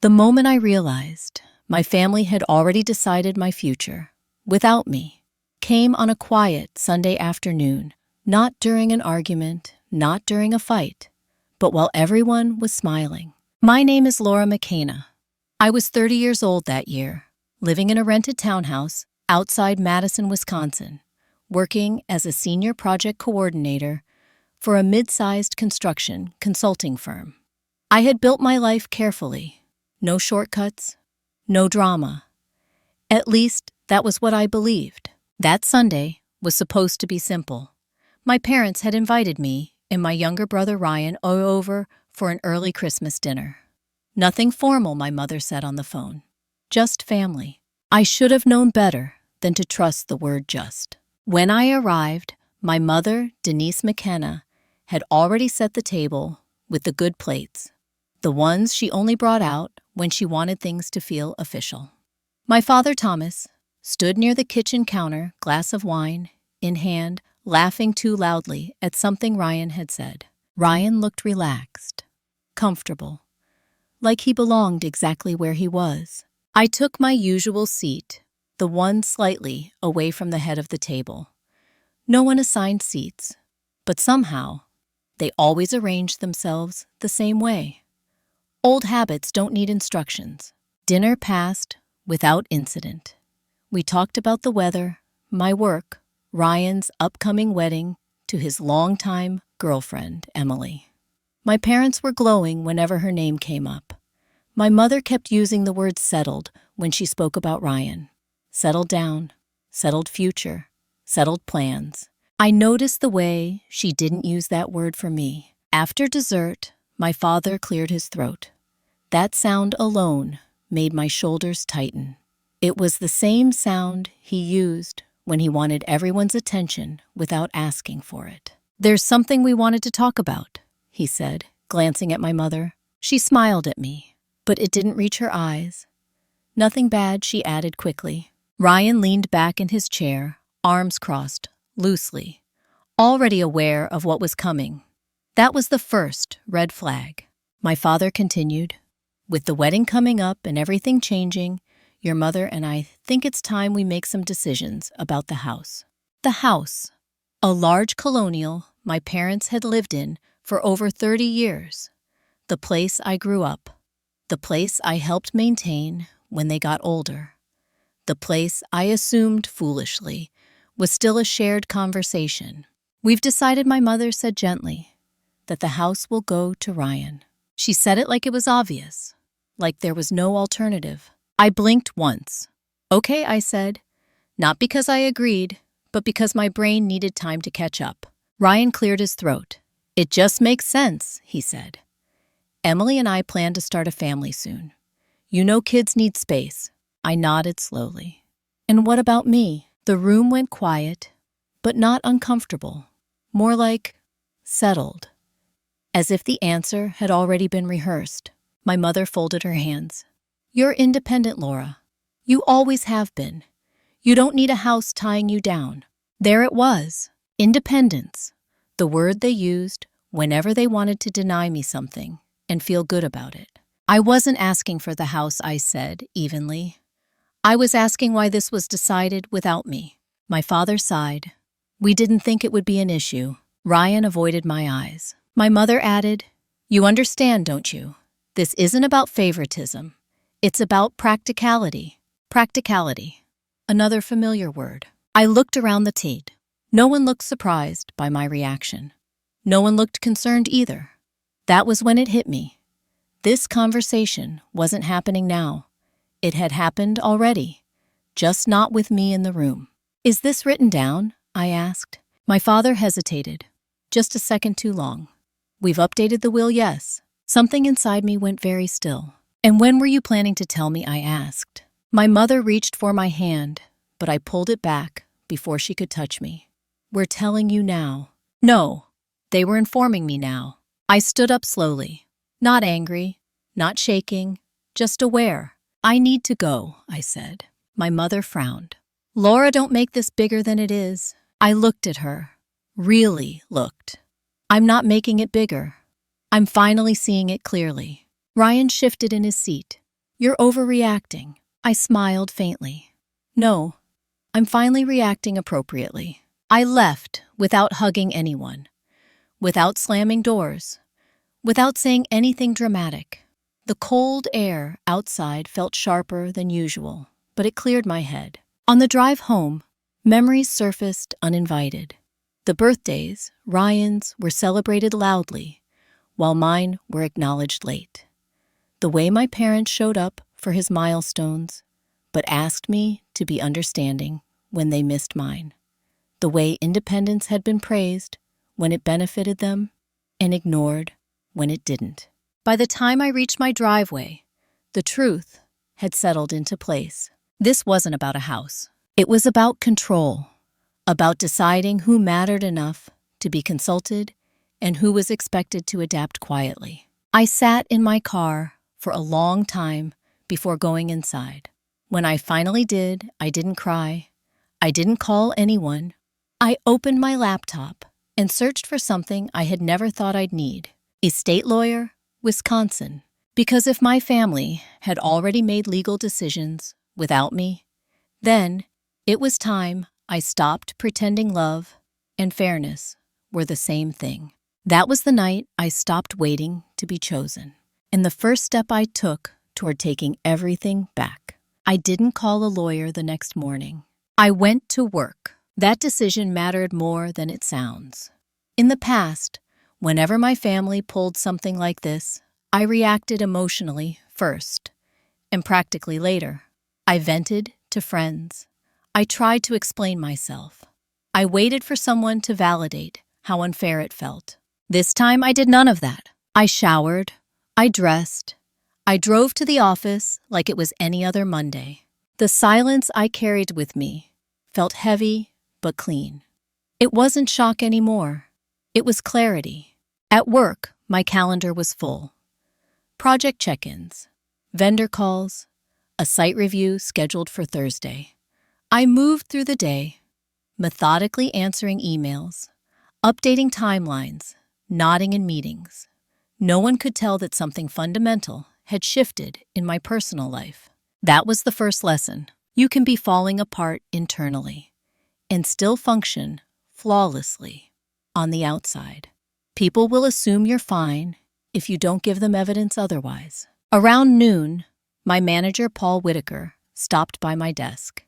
The moment I realized my family had already decided my future, without me, came on a quiet Sunday afternoon, not during an argument, not during a fight, but while everyone was smiling. My name is Laura McKenna. I was 30 years old that year, living in a rented townhouse outside Madison, Wisconsin, working as a senior project coordinator for a mid-sized construction consulting firm. I had built my life carefully. No shortcuts, no drama. At least, that was what I believed. That Sunday was supposed to be simple. My parents had invited me and my younger brother Ryan over for an early Christmas dinner. Nothing formal, my mother said on the phone. Just family. I should have known better than to trust the word just. When I arrived, my mother, Denise McKenna, had already set the table with the good plates, the ones she only brought out when she wanted things to feel official. My father, Thomas, stood near the kitchen counter, glass of wine in hand, laughing too loudly at something Ryan had said. Ryan looked relaxed, comfortable, like he belonged exactly where he was. I took my usual seat, the one slightly away from the head of the table. No one assigned seats, but somehow they always arranged themselves the same way. Old habits don't need instructions. Dinner passed without incident. We talked about the weather, my work, Ryan's upcoming wedding to his longtime girlfriend, Emily. My parents were glowing whenever her name came up. My mother kept using the word settled when she spoke about Ryan. Settled down, settled future, settled plans. I noticed the way she didn't use that word for me. After dessert, my father cleared his throat. That sound alone made my shoulders tighten. It was the same sound he used when he wanted everyone's attention without asking for it. "There's something we wanted to talk about," he said, glancing at my mother. She smiled at me, but it didn't reach her eyes. "Nothing bad," she added quickly. Ryan leaned back in his chair, arms crossed, loosely, already aware of what was coming. That was the first red flag. My father continued, "With the wedding coming up and everything changing, your mother and I think it's time we make some decisions about the house." The house, a large colonial my parents had lived in for over 30 years. The place I grew up. The place I helped maintain when they got older. The place I assumed foolishly was still a shared conversation. "We've decided," my mother said gently, "that the house will go to Ryan." She said it like it was obvious, like there was no alternative. I blinked once. "Okay," I said, not because I agreed, but because my brain needed time to catch up. Ryan cleared his throat. "It just makes sense," he said. "Emily and I plan to start a family soon. You know kids need space." I nodded slowly. "And what about me?" The room went quiet, but not uncomfortable. More like settled, as if the answer had already been rehearsed. My mother folded her hands. "You're independent, Laura. You always have been. You don't need a house tying you down." There it was, independence, the word they used whenever they wanted to deny me something and feel good about it. "I wasn't asking for the house," I said evenly. "I was asking why this was decided without me." My father sighed. "We didn't think it would be an issue." Ryan avoided my eyes. My mother added, "You understand, don't you? This isn't about favoritism. It's about practicality." Practicality. Another familiar word. I looked around the table. No one looked surprised by my reaction. No one looked concerned either. That was when it hit me. This conversation wasn't happening now. It had happened already, just not with me in the room. "Is this written down?" I asked. My father hesitated, just a second too long. "We've updated the will, yes." Something inside me went very still. "And when were you planning to tell me?" I asked. My mother reached for my hand, but I pulled it back before she could touch me. "We're telling you now." No, they were informing me now. I stood up slowly, not angry, not shaking, just aware. "I need to go," I said. My mother frowned. "Laura, don't make this bigger than it is." I looked at her, really looked. "I'm not making it bigger. I'm finally seeing it clearly." Ryan shifted in his seat, You're overreacting. I smiled faintly. No, I'm finally reacting appropriately. I left without hugging anyone, without slamming doors, without saying anything dramatic. The cold air outside felt sharper than usual, but it cleared my head. On the drive home, memories surfaced uninvited. The birthdays, Ryan's, were celebrated loudly, while mine were acknowledged late. The way my parents showed up for his milestones, but asked me to be understanding when they missed mine. The way independence had been praised when it benefited them and ignored when it didn't. By the time I reached my driveway, the truth had settled into place. This wasn't about a house. It was about control, about deciding who mattered enough to be consulted and who was expected to adapt quietly. I sat in my car for a long time before going inside. When I finally did, I didn't cry. I didn't call anyone. I opened my laptop and searched for something I had never thought I'd need. Estate lawyer, Wisconsin. Because if my family had already made legal decisions without me, then it was time I stopped pretending love and fairness were the same thing. That was the night I stopped waiting to be chosen, and the first step I took toward taking everything back. I didn't call a lawyer the next morning. I went to work. That decision mattered more than it sounds. In the past, whenever my family pulled something like this, I reacted emotionally first, and practically later. I vented to friends. I tried to explain myself. I waited for someone to validate how unfair it felt. This time I did none of that. I showered. I dressed. I drove to the office like it was any other Monday. The silence I carried with me felt heavy but clean. It wasn't shock anymore. It was clarity. At work, my calendar was full. Project check-ins, vendor calls, a site review scheduled for Thursday. I moved through the day, methodically answering emails, updating timelines, nodding in meetings. No one could tell that something fundamental had shifted in my personal life. That was the first lesson. You can be falling apart internally and still function flawlessly on the outside. People will assume you're fine if you don't give them evidence otherwise. Around noon, my manager, Paul Whitaker, stopped by my desk.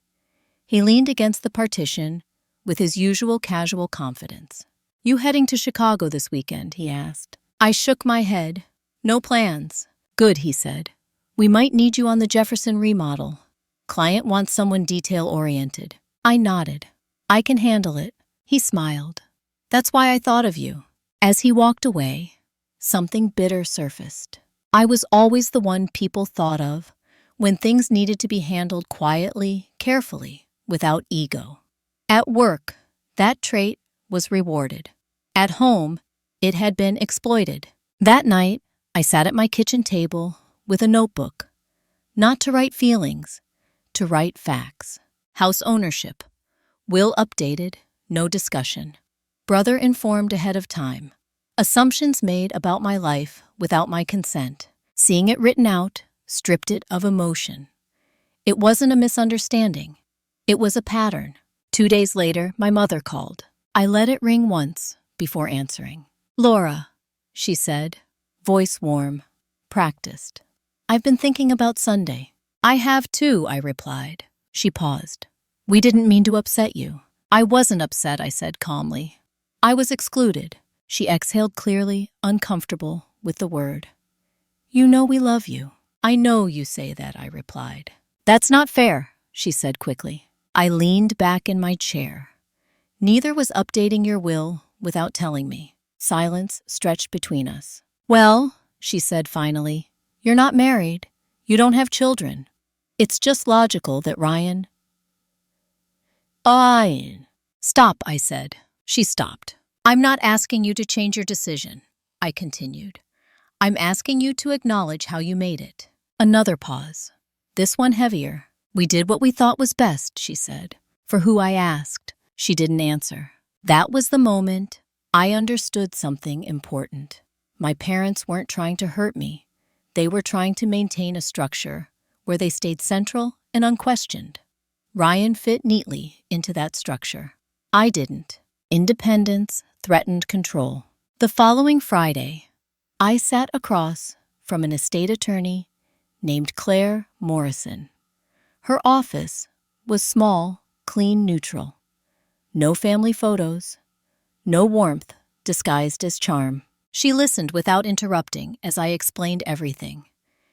He leaned against the partition with his usual casual confidence. "You heading to Chicago this weekend?" he asked. I shook my head. "No plans." "Good," he said. "We might need you on the Jefferson remodel. Client wants someone detail-oriented." I nodded. "I can handle it." He smiled. "That's why I thought of you." As he walked away, something bitter surfaced. I was always the one people thought of when things needed to be handled quietly, carefully, without ego. At work, that trait was rewarded. At home, it had been exploited. That night, I sat at my kitchen table with a notebook, not to write feelings, to write facts. House ownership. Will updated, no discussion. Brother informed ahead of time. Assumptions made about my life without my consent. Seeing it written out stripped it of emotion. It wasn't a misunderstanding. It was a pattern. 2 days later, my mother called. I let it ring once before answering. "Laura," she said, voice warm, practiced. "I've been thinking about Sunday." "I have too," I replied. She paused. "We didn't mean to upset you." "I wasn't upset," I said calmly. "I was excluded." She exhaled clearly, uncomfortable with the word. "You know we love you." "I know you say that," I replied. "That's not fair," she said quickly. I leaned back in my chair. "Neither was updating your will without telling me." Silence stretched between us. "Well," she said finally, "you're not married. You don't have children. It's just logical that Ryan—" "Stop," I said. She stopped. "I'm not asking you to change your decision," I continued. "I'm asking you to acknowledge how you made it." Another pause. This one heavier. "We did what we thought was best," she said. For who I asked, she didn't answer. That was the moment I understood something important. My parents weren't trying to hurt me. They were trying to maintain a structure where they stayed central and unquestioned. Ryan fit neatly into that structure. I didn't. Independence threatened control. The following Friday, I sat across from an estate attorney named Claire Morrison. Her office was small, clean, neutral. No family photos, no warmth disguised as charm. She listened without interrupting as I explained everything.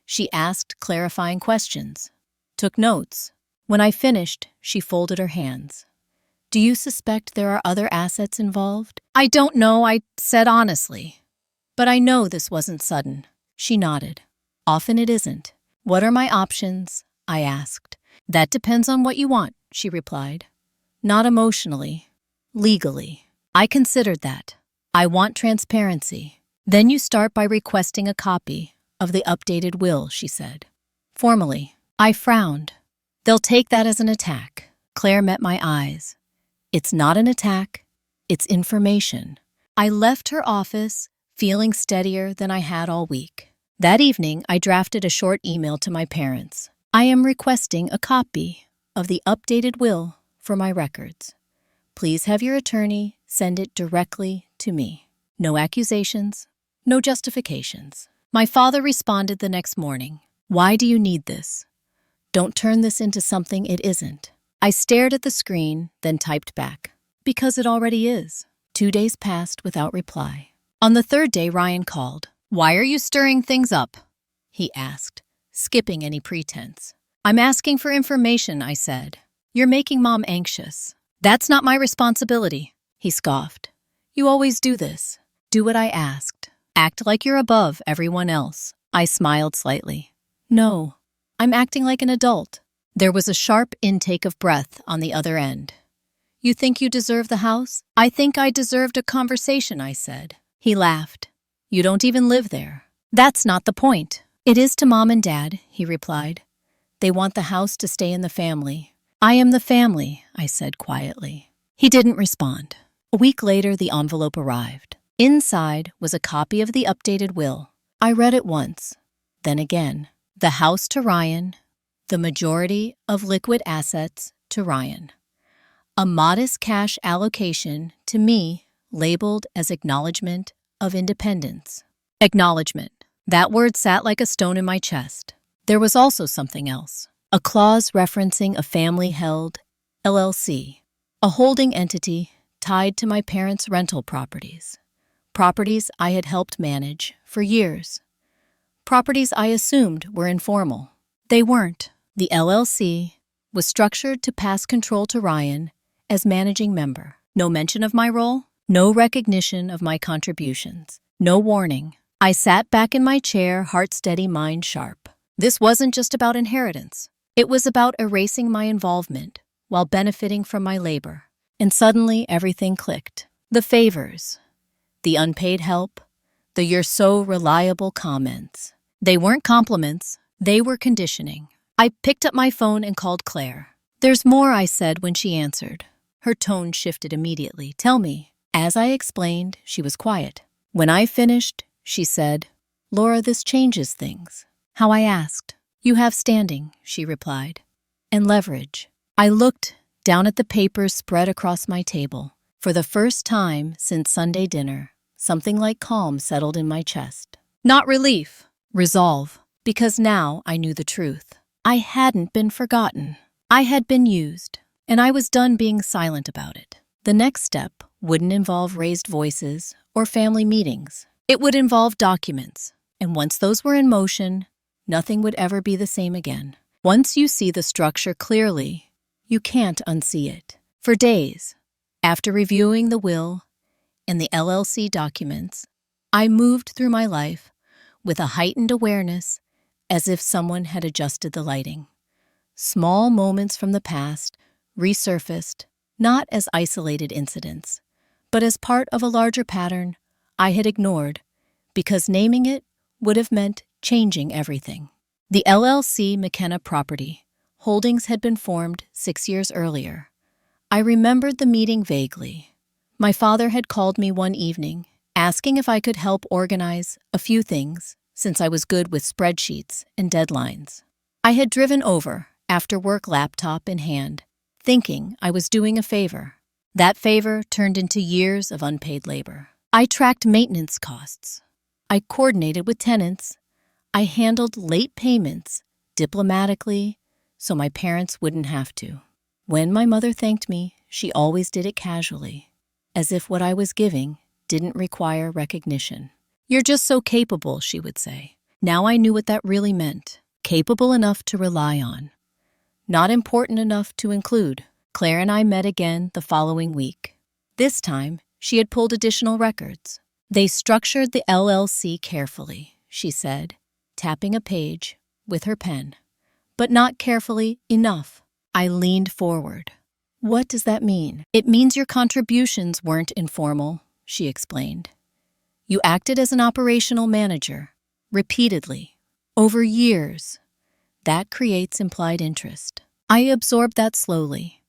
She asked clarifying questions, took notes. When I finished, she folded her hands. "Do you suspect there are other assets involved?" "I don't know," I said honestly. "But I know this wasn't sudden." She nodded. "Often it isn't." "What are my options?" I asked. "That depends on what you want," she replied. "Not emotionally, legally." I considered that. "I want transparency." "Then you start by requesting a copy of the updated will," she said. Formally, I frowned. "They'll take that as an attack." Claire met my eyes. "It's not an attack, it's information." I left her office feeling steadier than I had all week. That evening, I drafted a short email to my parents. "I am requesting a copy of the updated will for my records. Please have your attorney send it directly to me. No accusations, no justifications." My father responded the next morning. "Why do you need this? Don't turn this into something it isn't." I stared at the screen, then typed back. "Because it already is." 2 days passed without reply. On the third day, Ryan called. "Why are you stirring things up?" he asked, skipping any pretense. "I'm asking for information," I said. "You're making Mom anxious." "That's not my responsibility," he scoffed. "You always do this." "Do what I asked. Act like you're above everyone else." I smiled slightly. "No, I'm acting like an adult." There was a sharp intake of breath on the other end. "You think you deserve the house?" "I think I deserved a conversation," I said. He laughed. "You don't even live there." "That's not the point." "It is to Mom and Dad," he replied. "They want the house to stay in the family." "I am the family," I said quietly. He didn't respond. A week later, the envelope arrived. Inside was a copy of the updated will. I read it once, then again. The house to Ryan, the majority of liquid assets to Ryan. A modest cash allocation to me, labeled as acknowledgement of independence. Acknowledgement. That word sat like a stone in my chest. There was also something else. A clause referencing a family-held LLC, a holding entity tied to my parents' rental properties. Properties I had helped manage for years. Properties I assumed were informal. They weren't. The LLC was structured to pass control to Ryan as managing member. No mention of my role, no recognition of my contributions, no warning. I sat back in my chair, heart steady, mind sharp. This wasn't just about inheritance. It was about erasing my involvement while benefiting from my labor. And suddenly everything clicked. The favors, the unpaid help, the "you're so reliable" comments. They weren't compliments, they were conditioning. I picked up my phone and called Claire. "There's more," I said when she answered. Her tone shifted immediately. "Tell me." As I explained, she was quiet. When I finished, she said, "Laura, this changes things." How, I asked. "You have standing," she replied, "and leverage." I looked down at the papers spread across my table. For the first time since Sunday dinner, something like calm settled in my chest. Not relief, resolve, because now I knew the truth. I hadn't been forgotten. I had been used, and I was done being silent about it. The next step wouldn't involve raised voices or family meetings. It would involve documents, and once those were in motion, nothing would ever be the same again. Once you see the structure clearly, you can't unsee it. For days, after reviewing the will and the LLC documents, I moved through my life with a heightened awareness, as if someone had adjusted the lighting. Small moments from the past resurfaced, not as isolated incidents, but as part of a larger pattern I had ignored, because naming it would have meant changing everything. The LLC McKenna Property Holdings had been formed 6 years earlier. I remembered the meeting vaguely. My father had called me one evening, asking if I could help organize a few things, since I was good with spreadsheets and deadlines. I had driven over, after work laptop in hand, thinking I was doing a favor. That favor turned into years of unpaid labor. I tracked maintenance costs. I coordinated with tenants. I handled late payments diplomatically so my parents wouldn't have to. When my mother thanked me, she always did it casually, as if what I was giving didn't require recognition. "You're just so capable," she would say. Now I knew what that really meant. Capable enough to rely on. Not important enough to include. Claire and I met again the following week. This time, she had pulled additional records. "They structured the LLC carefully," she said, tapping a page with her pen. "But not carefully enough." I leaned forward. "What does that mean?" "It means your contributions weren't informal," she explained. "You acted as an operational manager, repeatedly, over years. That creates implied interest." I absorbed that slowly.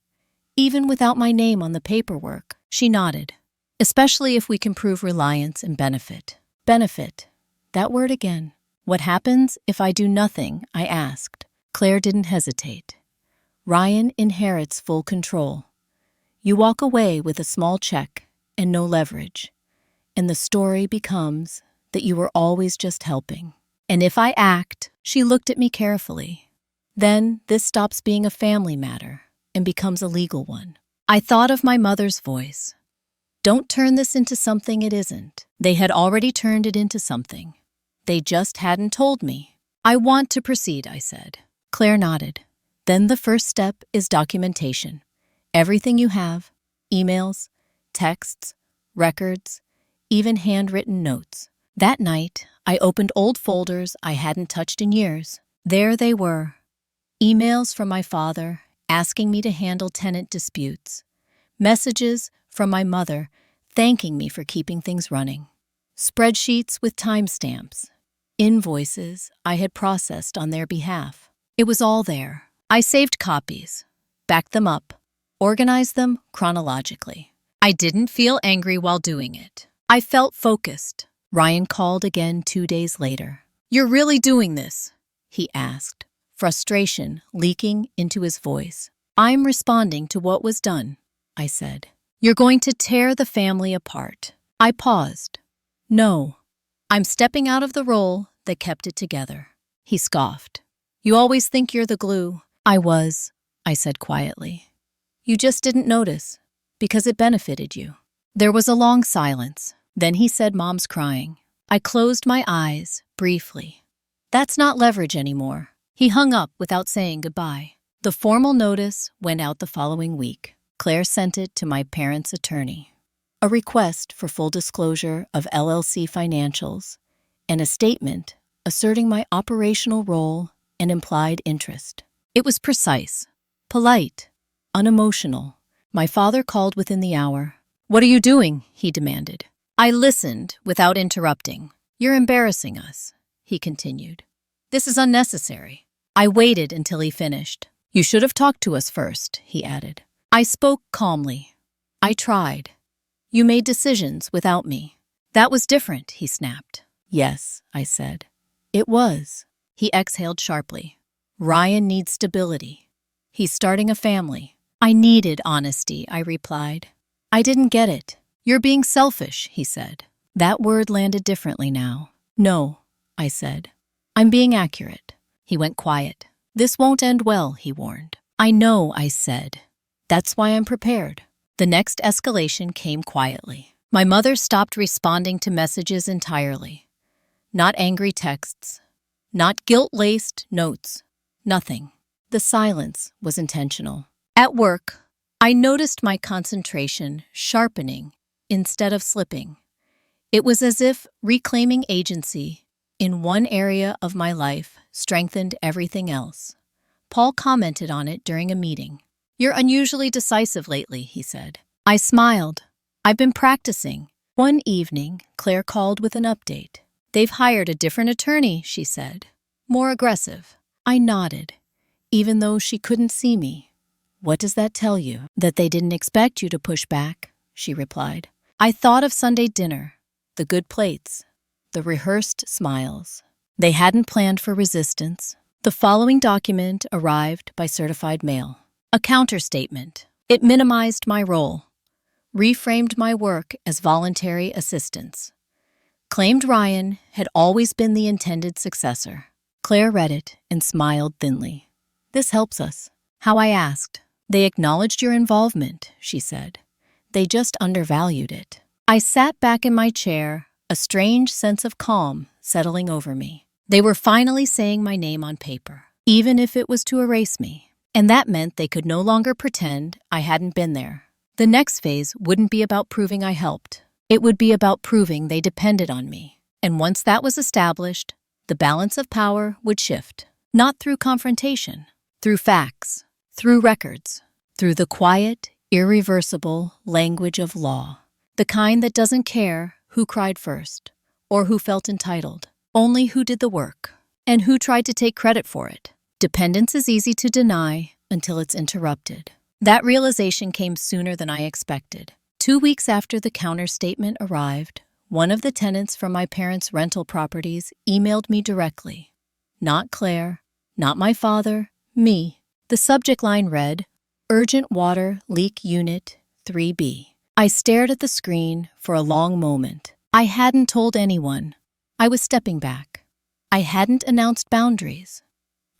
"Even without my name on the paperwork," she nodded. "Especially if we can prove reliance and benefit." Benefit. That word again. "What happens if I do nothing?" I asked. Claire didn't hesitate. "Ryan inherits full control. You walk away with a small check and no leverage, and the story becomes that you were always just helping. And if I act," she looked at me carefully, "then this stops being a family matter and becomes a legal one." I thought of my mother's voice. "Don't turn this into something it isn't." They had already turned it into something. They just hadn't told me. "I want to proceed," I said. Claire nodded. "Then the first step is documentation. Everything you have, emails, texts, records, even handwritten notes." That night, I opened old folders I hadn't touched in years. There they were. Emails from my father asking me to handle tenant disputes. Messages from my mother thanking me for keeping things running. Spreadsheets with timestamps. Invoices I had processed on their behalf. It was all there. I saved copies, backed them up, organized them chronologically. I didn't feel angry while doing it. I felt focused. Ryan called again 2 days later. "You're really doing this?" he asked, frustration leaking into his voice. "I'm responding to what was done," I said. "You're going to tear the family apart." I paused. "No, I'm stepping out of the role that kept it together." He scoffed. "You always think you're the glue." "I was," I said quietly. "You just didn't notice, because it benefited you." There was a long silence. Then he said, "Mom's crying." I closed my eyes, briefly. "That's not leverage anymore." He hung up without saying goodbye. The formal notice went out the following week. Claire sent it to my parents' attorney. A request for full disclosure of LLC financials and a statement asserting my operational role and implied interest. It was precise, polite, unemotional. My father called within the hour. "What are you doing?" he demanded. I listened without interrupting. "You're embarrassing us," he continued. "This is unnecessary." I waited until he finished. "You should have talked to us first," he added. I spoke calmly. "I tried. You made decisions without me." "That was different," he snapped. "Yes," I said. "It was." He exhaled sharply. "Ryan needs stability. He's starting a family." "I needed honesty," I replied. "I didn't get it." "You're being selfish," he said. That word landed differently now. "No," I said. "I'm being accurate." He went quiet. "This won't end well," he warned. "I know," I said. "That's why I'm prepared." The next escalation came quietly. My mother stopped responding to messages entirely. Not angry texts. Not guilt-laced notes. Nothing. The silence was intentional. At work, I noticed my concentration sharpening instead of slipping. It was as if reclaiming agency in one area of my life strengthened everything else. Paul commented on it during a meeting. "You're unusually decisive lately," he said. I smiled. "I've been practicing." One evening, Claire called with an update. "They've hired a different attorney," she said. "More aggressive." I nodded, even though she couldn't see me. "What does that tell you?" "That they didn't expect you to push back," she replied. I thought of Sunday dinner, the good plates, the rehearsed smiles. They hadn't planned for resistance. The following document arrived by certified mail. A counterstatement. It minimized my role, reframed my work as voluntary assistance, claimed Ryan had always been the intended successor. Claire read it and smiled thinly. This helps us. How? I asked. They acknowledged your involvement, she said. They just undervalued it. I sat back in my chair, a strange sense of calm settling over me. They were finally saying my name on paper, even if it was to erase me. And that meant they could no longer pretend I hadn't been there. The next phase wouldn't be about proving I helped. It would be about proving they depended on me. And once that was established, the balance of power would shift. Not through confrontation, through facts, through records, through the quiet, irreversible language of law. The kind that doesn't care who cried first, or who felt entitled, only who did the work, and who tried to take credit for it. Dependence is easy to deny until it's interrupted. That realization came sooner than I expected. 2 weeks after the counterstatement arrived, one of the tenants from my parents' rental properties emailed me directly. Not Claire, not my father, me. The subject line read, Urgent Water Leak Unit 3B. I stared at the screen for a long moment. I hadn't told anyone. I was stepping back. I hadn't announced boundaries.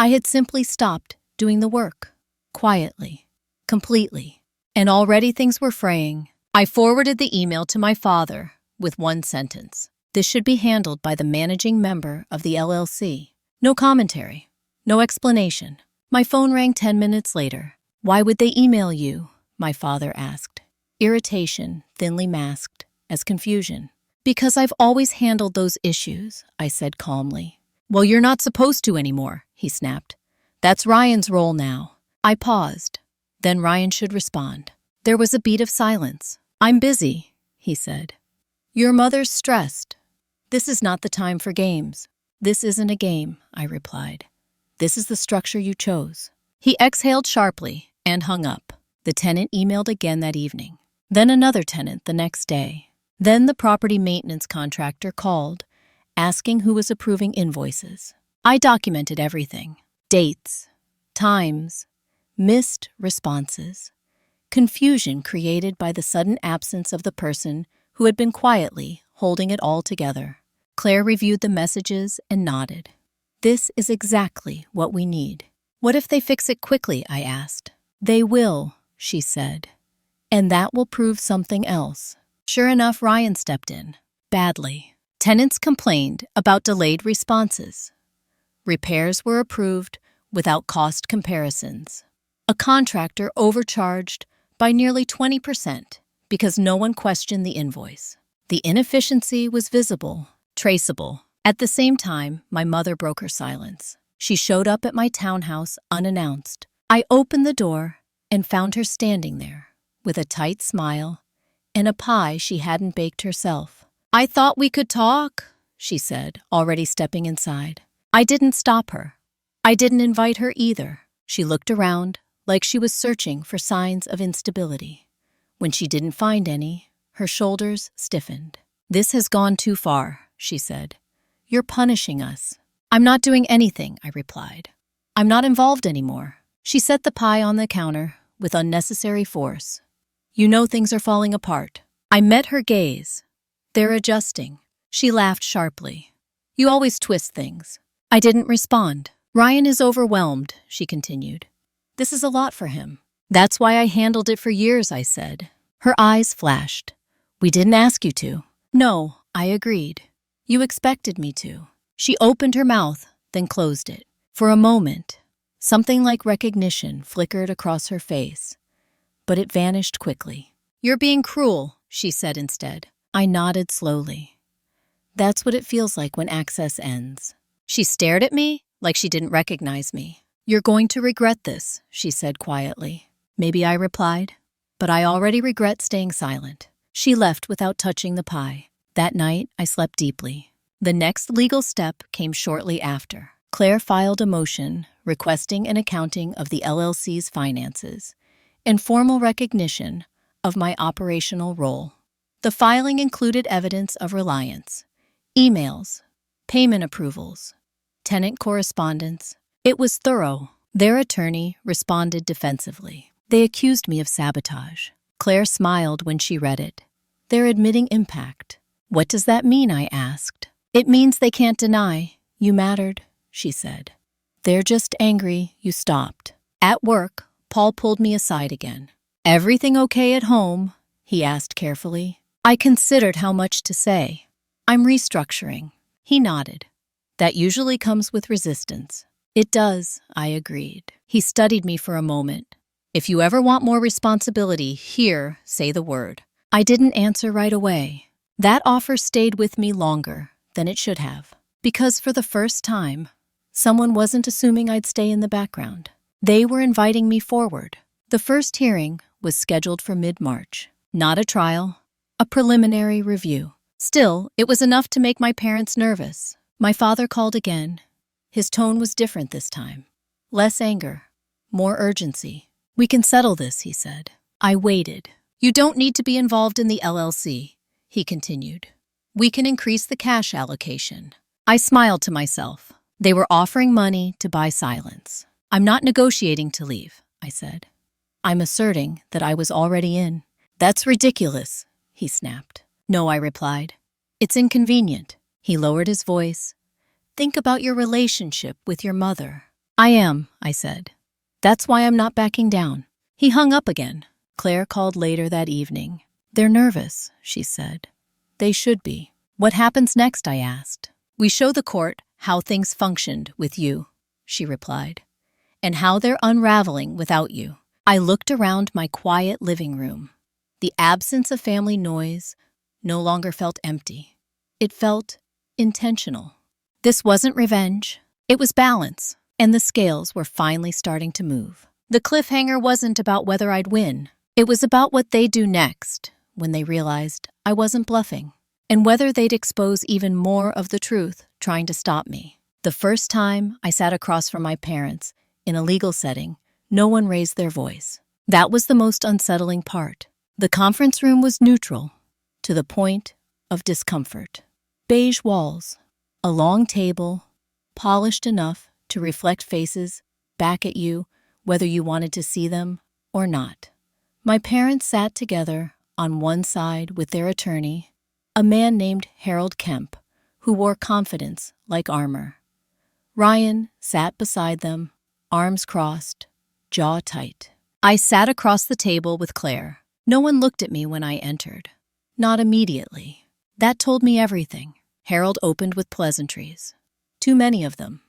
I had simply stopped doing the work, quietly, completely. And already things were fraying. I forwarded the email to my father with one sentence. This should be handled by the managing member of the LLC. No commentary, no explanation. My phone rang 10 minutes later. Why would they email you? My father asked. Irritation thinly masked as confusion. Because I've always handled those issues, I said calmly. Well, you're not supposed to anymore, he snapped. That's Ryan's role now. I paused. Then Ryan should respond. There was a beat of silence. I'm busy, he said. Your mother's stressed. This is not the time for games. This isn't a game, I replied. This is the structure you chose. He exhaled sharply and hung up. The tenant emailed again that evening. Then another tenant the next day. Then the property maintenance contractor called, asking who was approving invoices. I documented everything. Dates, times, missed responses, confusion created by the sudden absence of the person who had been quietly holding it all together. Claire reviewed the messages and nodded. This is exactly what we need. What if they fix it quickly? I asked. They will, she said. And that will prove something else. Sure enough, Ryan stepped in. Badly. Tenants complained about delayed responses. Repairs were approved without cost comparisons. A contractor overcharged by nearly 20% because no one questioned the invoice. The inefficiency was visible, traceable. At the same time, my mother broke her silence. She showed up at my townhouse unannounced. I opened the door and found her standing there with a tight smile and a pie she hadn't baked herself. I thought we could talk, she said, already stepping inside. I didn't stop her. I didn't invite her either. She looked around like she was searching for signs of instability. When she didn't find any, her shoulders stiffened. This has gone too far, she said. You're punishing us. I'm not doing anything, I replied. I'm not involved anymore. She set the pie on the counter with unnecessary force. You know things are falling apart. I met her gaze. They're adjusting. She laughed sharply. You always twist things. I didn't respond. Ryan is overwhelmed, she continued. This is a lot for him. That's why I handled it for years, I said. Her eyes flashed. We didn't ask you to. No, I agreed. You expected me to. She opened her mouth, then closed it. For a moment, something like recognition flickered across her face, but it vanished quickly. You're being cruel, she said instead. I nodded slowly. That's what it feels like when access ends. She stared at me like she didn't recognize me. You're going to regret this, she said quietly. Maybe, I replied, but I already regret staying silent. She left without touching the pie. That night, I slept deeply. The next legal step came shortly after. Claire filed a motion requesting an accounting of the LLC's finances and formal recognition of my operational role. The filing included evidence of reliance, emails, payment approvals, tenant correspondence. It was thorough. Their attorney responded defensively. They accused me of sabotage. Claire smiled when she read it. They're admitting impact. What does that mean? I asked. It means they can't deny you mattered, she said. They're just angry you stopped. At work, Paul pulled me aside again. Everything okay at home? He asked carefully. I considered how much to say. I'm restructuring. He nodded. That usually comes with resistance. It does, I agreed. He studied me for a moment. If you ever want more responsibility, here, say the word. I didn't answer right away. That offer stayed with me longer than it should have. Because for the first time, someone wasn't assuming I'd stay in the background. They were inviting me forward. The first hearing was scheduled for mid-March. Not a trial, a preliminary review. Still, it was enough to make my parents nervous. My father called again. His tone was different this time. Less anger, more urgency. We can settle this, he said. I waited. You don't need to be involved in the LLC, he continued. We can increase the cash allocation. I smiled to myself. They were offering money to buy silence. I'm not negotiating to leave, I said. I'm asserting that I was already in. That's ridiculous, he snapped. No, I replied. It's inconvenient. He lowered his voice. Think about your relationship with your mother. I am, I said. That's why I'm not backing down. He hung up again. Claire called later that evening. They're nervous, she said. They should be. What happens next? I asked. We show the court how things functioned with you, she replied, and how they're unraveling without you. I looked around my quiet living room. The absence of family noise no longer felt empty. It felt intentional. This wasn't revenge. It was balance, and the scales were finally starting to move. The cliffhanger wasn't about whether I'd win. It was about what they'd do next when they realized I wasn't bluffing, and whether they'd expose even more of the truth trying to stop me. The first time I sat across from my parents in a legal setting, no one raised their voice. That was the most unsettling part. The conference room was neutral, to the point of discomfort. Beige walls, a long table, polished enough to reflect faces back at you, whether you wanted to see them or not. My parents sat together on one side with their attorney, a man named Harold Kemp, who wore confidence like armor. Ryan sat beside them, arms crossed, jaw tight. I sat across the table with Claire. No one looked at me when I entered. Not immediately. That told me everything. Harold opened with pleasantries. Too many of them.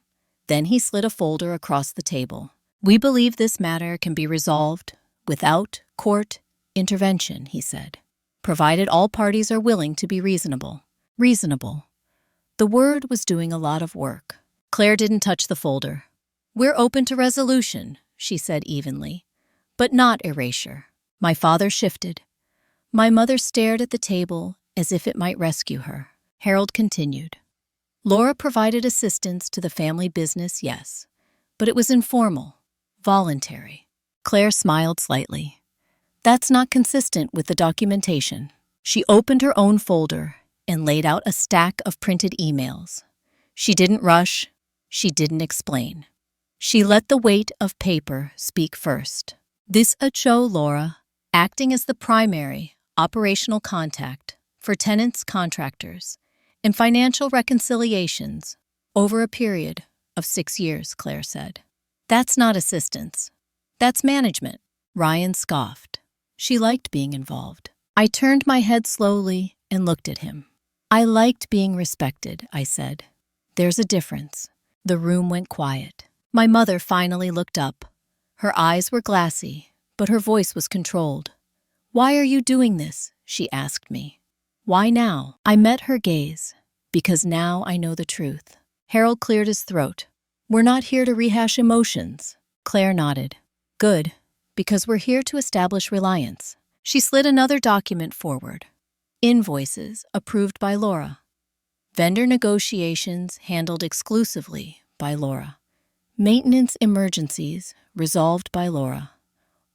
Then he slid a folder across the table. We believe this matter can be resolved without court intervention, he said, provided all parties are willing to be reasonable. Reasonable. The word was doing a lot of work. Claire didn't touch the folder. We're open to resolution, she said evenly, but not erasure. My father shifted. My mother stared at the table as if it might rescue her. Harold continued. Laura provided assistance to the family business, yes, but it was informal, voluntary. Claire smiled slightly. That's not consistent with the documentation. She opened her own folder and laid out a stack of printed emails. She didn't rush. She didn't explain. She let the weight of paper speak first. This show Laura, acting as the primary operational contact for tenants, contractors, and financial reconciliations over a period of 6 years, Claire said. That's not assistance. That's management. Ryan scoffed. She liked being involved. I turned my head slowly and looked at him. I liked being respected, I said. There's a difference. The room went quiet. My mother finally looked up. Her eyes were glassy, but her voice was controlled. Why are you doing this? She asked me. Why now? I met her gaze. Because now I know the truth. Harold cleared his throat. We're not here to rehash emotions. Claire nodded. Good, because we're here to establish reliance. She slid another document forward. Invoices approved by Laura. Vendor negotiations handled exclusively by Laura. Maintenance emergencies resolved by Laura.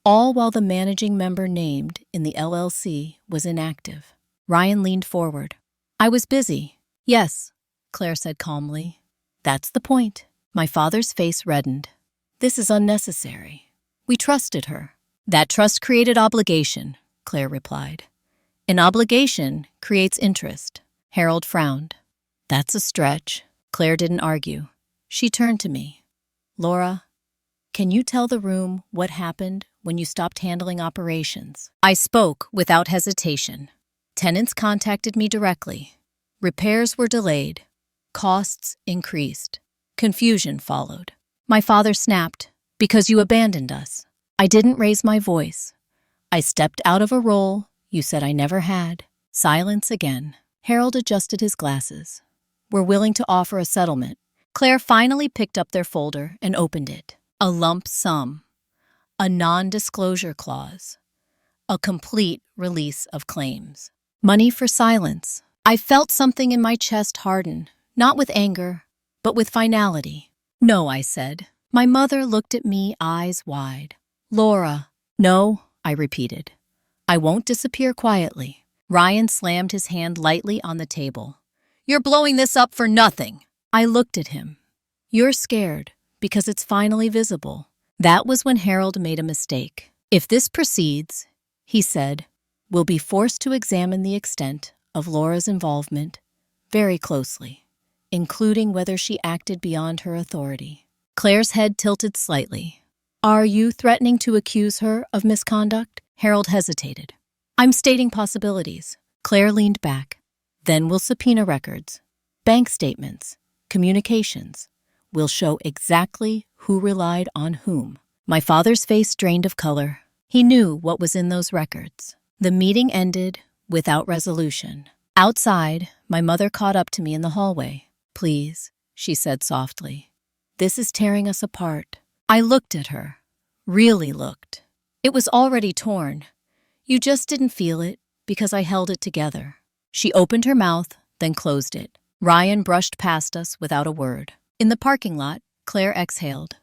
All while the managing member named in the LLC was inactive. Ryan leaned forward. I was busy. Yes, Claire said calmly. That's the point. My father's face reddened. This is unnecessary. We trusted her. That trust created obligation, Claire replied. An obligation creates interest. Harold frowned. That's a stretch. Claire didn't argue. She turned to me. Laura, can you tell the room what happened when you stopped handling operations? I spoke without hesitation. Tenants contacted me directly. Repairs were delayed. Costs increased. Confusion followed. My father snapped, because you abandoned us. I didn't raise my voice. I stepped out of a role you said I never had. Silence again. Harold adjusted his glasses. We're willing to offer a settlement. Claire finally picked up their folder and opened it. A lump sum. A non-disclosure clause. A complete release of claims. Money for silence. I felt something in my chest harden, not with anger, but with finality. No, I said. My mother looked at me, eyes wide. Laura. No, I repeated. I won't disappear quietly. Ryan slammed his hand lightly on the table. You're blowing this up for nothing. I looked at him. You're scared because it's finally visible. That was when Harold made a mistake. If this proceeds, he said, we'll be forced to examine the extent of Laura's involvement very closely, including whether she acted beyond her authority. Claire's head tilted slightly. Are you threatening to accuse her of misconduct? Harold hesitated. I'm stating possibilities. Claire leaned back. Then we'll subpoena records, bank statements, communications. We'll show exactly who relied on whom. My father's face drained of color. He knew what was in those records. The meeting ended without resolution. Outside, my mother caught up to me in the hallway. Please, she said softly. This is tearing us apart. I looked at her. Really looked. It was already torn. You just didn't feel it because I held it together. She opened her mouth, then closed it. Ryan brushed past us without a word. In the parking lot, Claire exhaled.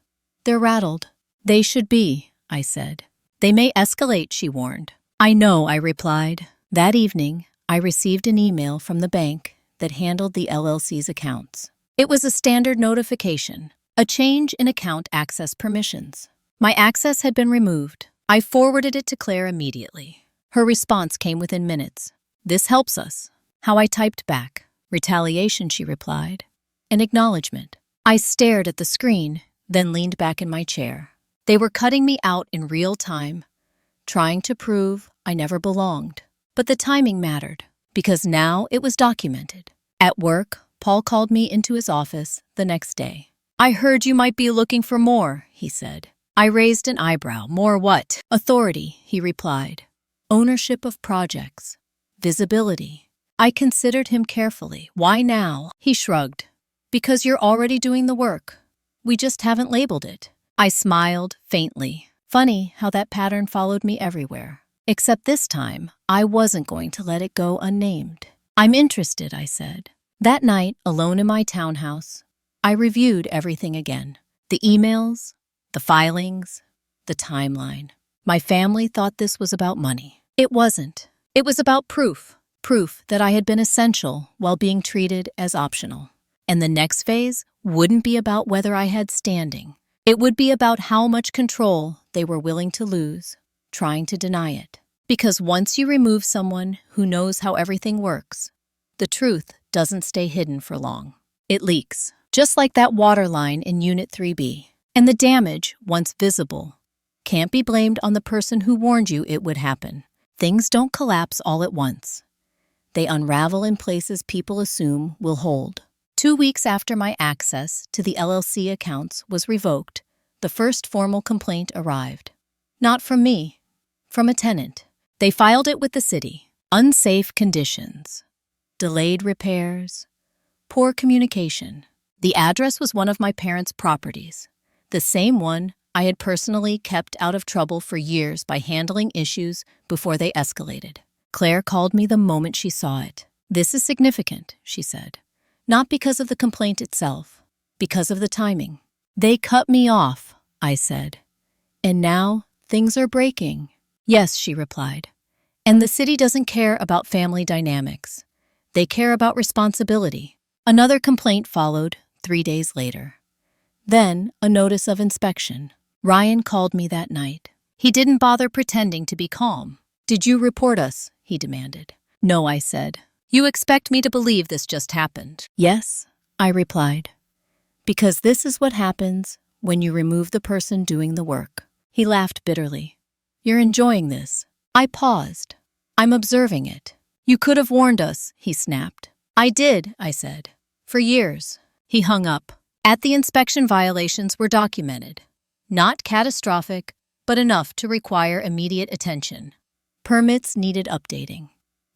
They're rattled. They should be, I said. They may escalate, she warned. I know, I replied. That evening, I received an email from the bank that handled the LLC's accounts. It was a standard notification, a change in account access permissions. My access had been removed. I forwarded it to Claire immediately. Her response came within minutes. This helps us. How I typed back. Retaliation, she replied. An acknowledgement. I stared at the screen, then leaned back in my chair. They were cutting me out in real time, trying to prove I never belonged. But the timing mattered, because now it was documented. At work, Paul called me into his office the next day. I heard you might be looking for more, he said. I raised an eyebrow. More what? Authority, he replied. Ownership of projects. Visibility. I considered him carefully. Why now? He shrugged. Because you're already doing the work. We just haven't labeled it. I smiled faintly. Funny how that pattern followed me everywhere. Except this time, I wasn't going to let it go unnamed. I'm interested, I said. That night, alone in my townhouse, I reviewed everything again. The emails, the filings, the timeline. My family thought this was about money. It wasn't. It was about proof. Proof that I had been essential while being treated as optional. And the next phase wouldn't be about whether I had standing. It would be about how much control they were willing to lose, trying to deny it. Because once you remove someone who knows how everything works, the truth doesn't stay hidden for long. It leaks, just like that water line in Unit 3B. And the damage, once visible, can't be blamed on the person who warned you it would happen. Things don't collapse all at once. They unravel in places people assume will hold. 2 weeks after my access to the LLC accounts was revoked, the first formal complaint arrived. Not from me, from a tenant. They filed it with the city. Unsafe conditions, delayed repairs, poor communication. The address was one of my parents' properties, the same one I had personally kept out of trouble for years by handling issues before they escalated. Claire called me the moment she saw it. This is significant, she said. Not because of the complaint itself, because of the timing. They cut me off, I said. And now things are breaking. Yes, she replied. And the city doesn't care about family dynamics. They care about responsibility. Another complaint followed 3 days later. Then, a notice of inspection. Ryan called me that night. He didn't bother pretending to be calm. "Did you report us?" he demanded. "No," I said. "You expect me to believe this just happened?" "Yes," I replied. "Because this is what happens when you remove the person doing the work." He laughed bitterly. "You're enjoying this." I paused. "I'm observing it." "You could have warned us," he snapped. "I did," I said. "For years." He hung up. At the inspection, violations were documented. Not catastrophic, but enough to require immediate attention. Permits needed updating.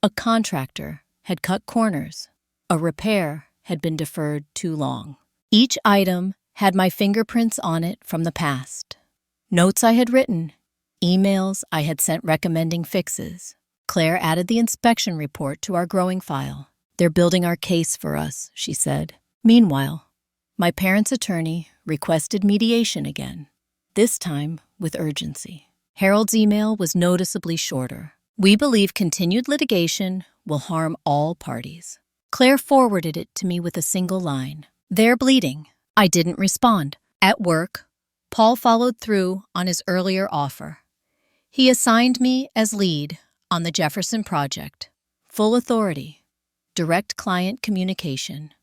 A contractor had cut corners. A repair had been deferred too long. Each item had my fingerprints on it from the past. Notes I had written, emails I had sent recommending fixes. Claire added the inspection report to our growing file. "They're building our case for us," she said. Meanwhile, my parents' attorney requested mediation again, this time with urgency. Harold's email was noticeably shorter. "We believe continued litigation will harm all parties." Claire forwarded it to me with a single line. "They're bleeding." I didn't respond. At work, Paul followed through on his earlier offer. He assigned me as lead on the Jefferson project. Full authority, direct client communication,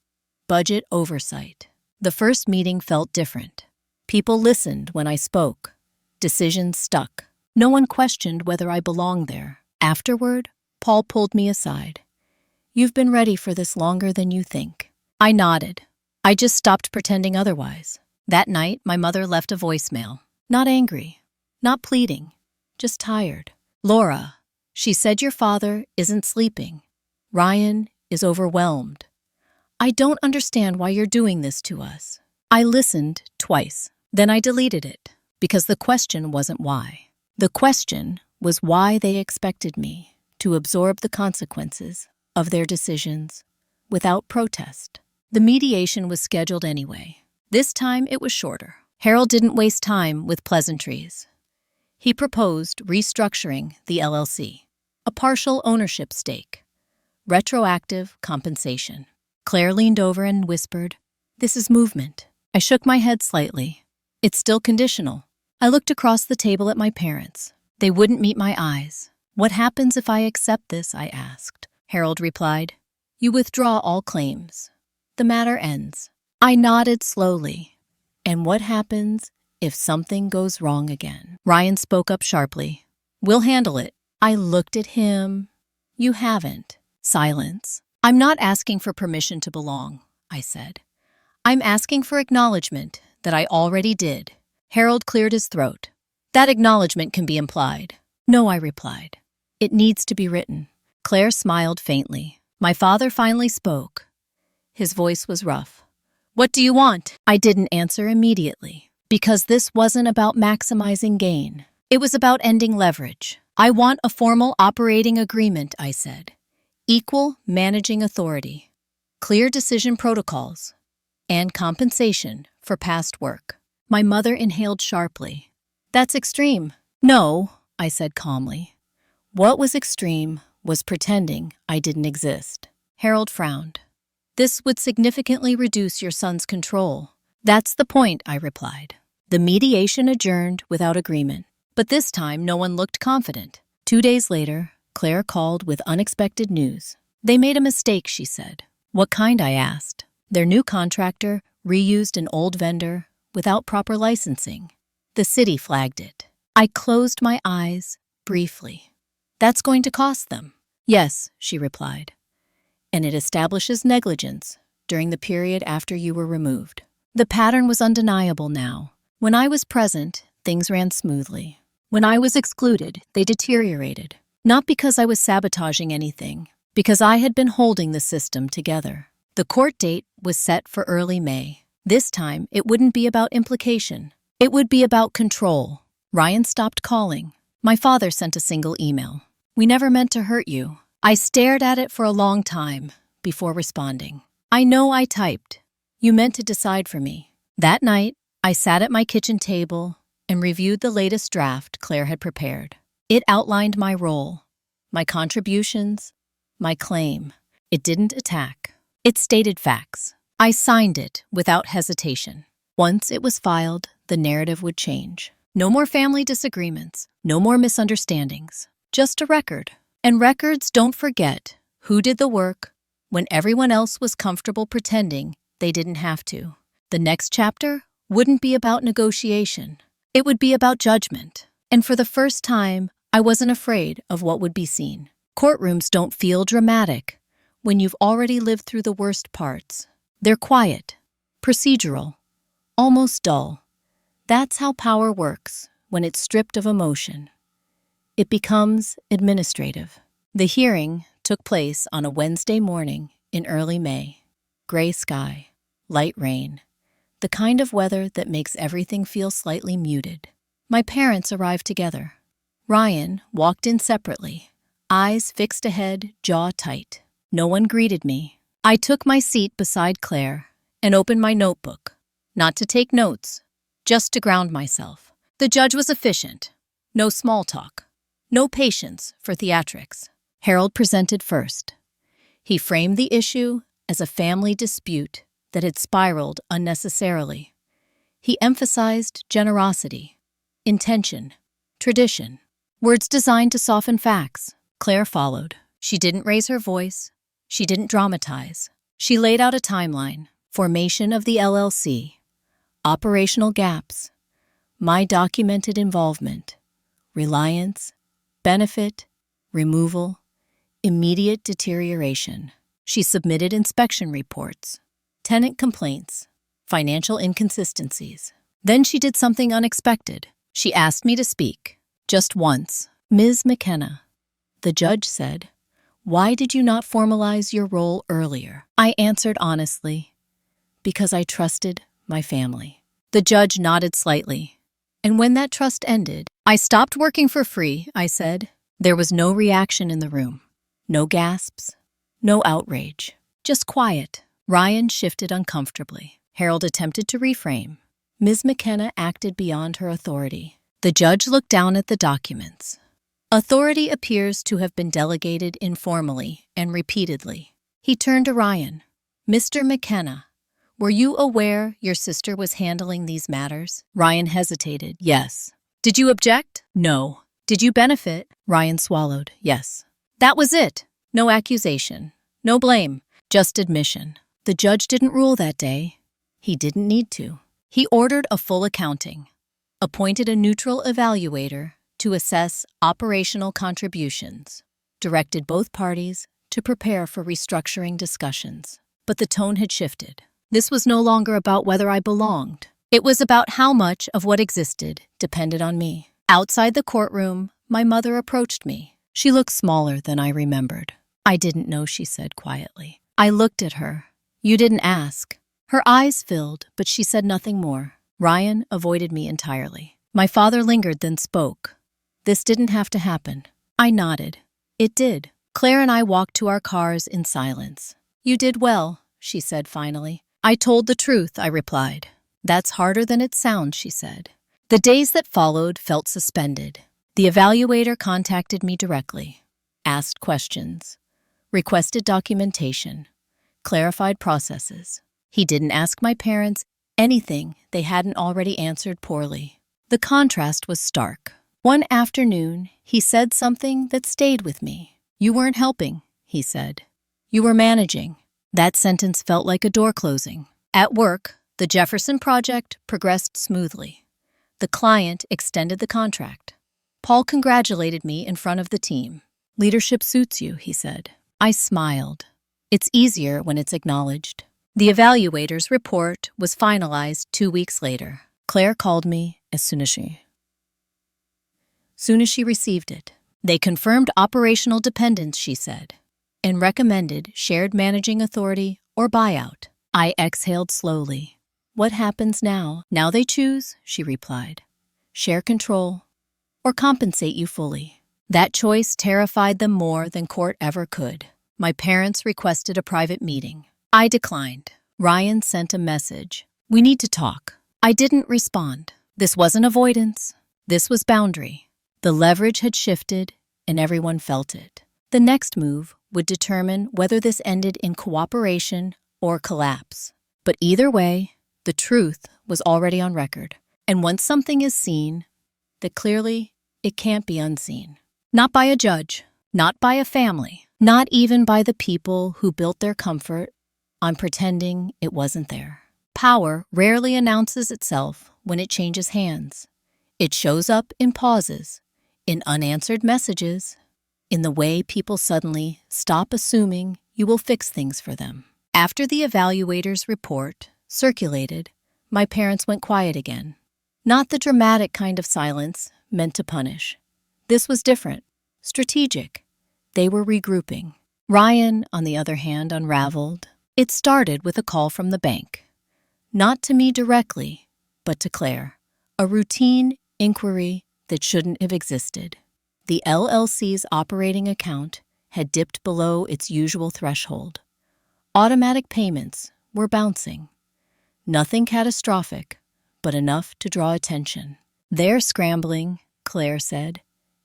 budget oversight. The first meeting felt different. People listened when I spoke. Decisions stuck. No one questioned whether I belonged there. Afterward, Paul pulled me aside. "You've been ready for this longer than you think." I nodded. I just stopped pretending otherwise. That night, my mother left a voicemail. Not angry, not pleading, just tired. "Laura," she said, "your father isn't sleeping. Ryan is overwhelmed. I don't understand why you're doing this to us." I listened twice. Then I deleted it, because the question wasn't why. The question was why they expected me to absorb the consequences of their decisions without protest. The mediation was scheduled anyway. This time it was shorter. Harold didn't waste time with pleasantries. He proposed restructuring the LLC, a partial ownership stake, retroactive compensation. Claire leaned over and whispered, "This is movement." I shook my head slightly. "It's still conditional." I looked across the table at my parents. They wouldn't meet my eyes. "What happens if I accept this?" I asked. Harold replied, "You withdraw all claims. The matter ends." I nodded slowly. "And what happens if something goes wrong again?" Ryan spoke up sharply. "We'll handle it." I looked at him. "You haven't." Silence. "I'm not asking for permission to belong," I said. "I'm asking for acknowledgement that I already did." Harold cleared his throat. "That acknowledgement can be implied." "No," I replied. "It needs to be written." Claire smiled faintly. My father finally spoke. His voice was rough. "What do you want?" I didn't answer immediately, because this wasn't about maximizing gain. It was about ending leverage. "I want a formal operating agreement," I said. "Equal managing authority, clear decision protocols, and compensation for past work." My mother inhaled sharply. "That's extreme." "No," I said calmly. What was extreme was pretending I didn't exist. Harold frowned. "This would significantly reduce your son's control." "That's the point," I replied. The mediation adjourned without agreement, but this time no one looked confident. 2 days later, Claire called with unexpected news. "They made a mistake," she said. "What kind?" I asked. "Their new contractor reused an old vendor without proper licensing. The city flagged it." I closed my eyes briefly. "That's going to cost them." "Yes," she replied. "And it establishes negligence during the period after you were removed." The pattern was undeniable now. When I was present, things ran smoothly. When I was excluded, they deteriorated. Not because I was sabotaging anything, because I had been holding the system together. The court date was set for early May. This time, it wouldn't be about implication. It would be about control. Ryan stopped calling. My father sent a single email. "We never meant to hurt you." I stared at it for a long time before responding. "I know," I typed. "You meant to decide for me." That night, I sat at my kitchen table and reviewed the latest draft Claire had prepared. It outlined my role, my contributions, my claim. It didn't attack. It stated facts. I signed it without hesitation. Once it was filed, the narrative would change. No more family disagreements, no more misunderstandings, just a record. And records don't forget who did the work when everyone else was comfortable pretending they didn't have to. The next chapter wouldn't be about negotiation. It would be about judgment. And for the first time, I wasn't afraid of what would be seen. Courtrooms don't feel dramatic when you've already lived through the worst parts. They're quiet, procedural, almost dull. That's how power works when it's stripped of emotion. It becomes administrative. The hearing took place on a Wednesday morning in early May. Gray sky, light rain, the kind of weather that makes everything feel slightly muted. My parents arrived together. Ryan walked in separately, eyes fixed ahead, jaw tight. No one greeted me. I took my seat beside Claire and opened my notebook, not to take notes, just to ground myself. The judge was efficient. No small talk. No patience for theatrics. Harold presented first. He framed the issue as a family dispute that had spiraled unnecessarily. He emphasized generosity, intention, tradition, words designed to soften facts. Claire followed. She didn't raise her voice. She didn't dramatize. She laid out a timeline: formation of the LLC, operational gaps, my documented involvement, reliance, benefit, removal, immediate deterioration. She submitted inspection reports, tenant complaints, financial inconsistencies. Then she did something unexpected. She asked me to speak, just once. "Ms. McKenna," the judge said, "why did you not formalize your role earlier?" I answered honestly, "Because I trusted my family." The judge nodded slightly. "And when that trust ended, I stopped working for free," I said. There was no reaction in the room. No gasps, no outrage, just quiet. Ryan shifted uncomfortably. Harold attempted to reframe. Ms. McKenna acted beyond her authority. The judge looked down at the documents. Authority appears to have been delegated informally and repeatedly. He turned to Ryan. "Mr. McKenna, were you aware your sister was handling these matters?" Ryan hesitated. "Yes." "Did you object?" "No." "Did you benefit?" Ryan swallowed. "Yes." That was it. No accusation, no blame, just admission. The judge didn't rule that day. He didn't need to. He ordered a full accounting, appointed a neutral evaluator to assess operational contributions, directed both parties to prepare for restructuring discussions. But the tone had shifted. This was no longer about whether I belonged. It was about how much of what existed depended on me. Outside the courtroom, my mother approached me. She looked smaller than I remembered. "I didn't know," she said quietly. I looked at her. "You didn't ask." Her eyes filled, but she said nothing more. Ryan avoided me entirely. My father lingered, then spoke. "This didn't have to happen." I nodded. "It did." Claire and I walked to our cars in silence. "You did well," she said finally. "I told the truth," I replied. "That's harder than it sounds," she said. The days that followed felt suspended. The evaluator contacted me directly, asked questions, requested documentation, clarified processes. He didn't ask my parents anything they hadn't already answered poorly. The contrast was stark. One afternoon, he said something that stayed with me. "You weren't helping," he said. "You were managing." That sentence felt like a door closing. At work, the Jefferson project progressed smoothly. The client extended the contract. Paul congratulated me in front of the team. "Leadership suits you," he said. I smiled. It's easier when it's acknowledged. The evaluator's report was finalized 2 weeks later. Claire called me as soon as she received it. They confirmed operational dependence, she said, and recommended shared managing authority or buyout. I exhaled slowly. "What happens now?" "Now they choose," she replied. "Share control or compensate you fully." That choice terrified them more than court ever could. My parents requested a private meeting. I declined. Ryan sent a message. "We need to talk." I didn't respond. This wasn't avoidance. This was boundary. The leverage had shifted, and everyone felt it. The next move would determine whether this ended in cooperation or collapse. But either way, The truth was already on record. And once something is seen, that clearly it can't be unseen. Not by a judge, not by a family, not even by the people who built their comfort on pretending it wasn't there. Power rarely announces itself when it changes hands. It shows up in pauses, in unanswered messages, in the way people suddenly stop assuming you will fix things for them. After the evaluator's report circulated, my parents went quiet again. Not the dramatic kind of silence meant to punish. This was different, strategic. They were regrouping. Ryan, on the other hand, unraveled. It started with a call from the bank. Not to me directly, but to Claire. A routine inquiry that shouldn't have existed. The LLC's operating account had dipped below its usual threshold. Automatic payments were bouncing. Nothing catastrophic, but enough to draw attention. "They're scrambling," Claire said,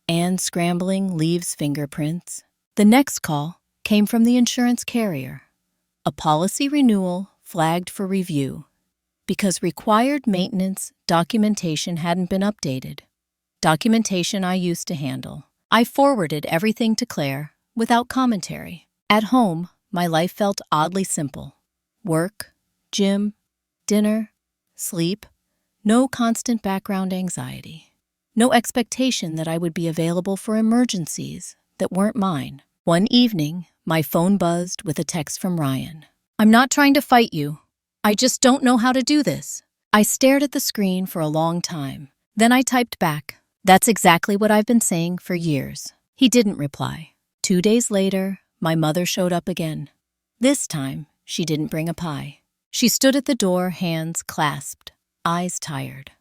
"and scrambling leaves fingerprints." The next call came from the insurance carrier. A policy renewal flagged for review because required maintenance documentation hadn't been updated. Documentation I used to handle. I forwarded everything to Claire without commentary. At home, my life felt oddly simple. Work, gym, dinner, sleep, no constant background anxiety. No expectation that I would be available for emergencies that weren't mine. One evening, my phone buzzed with a text from Ryan. "I'm not trying to fight you. I just don't know how to do this." I stared at the screen for a long time. Then I typed back, "That's exactly what I've been saying for years." He didn't reply. 2 days later, my mother showed up again. This time, she didn't bring a pie. She stood at the door, hands clasped, eyes tired.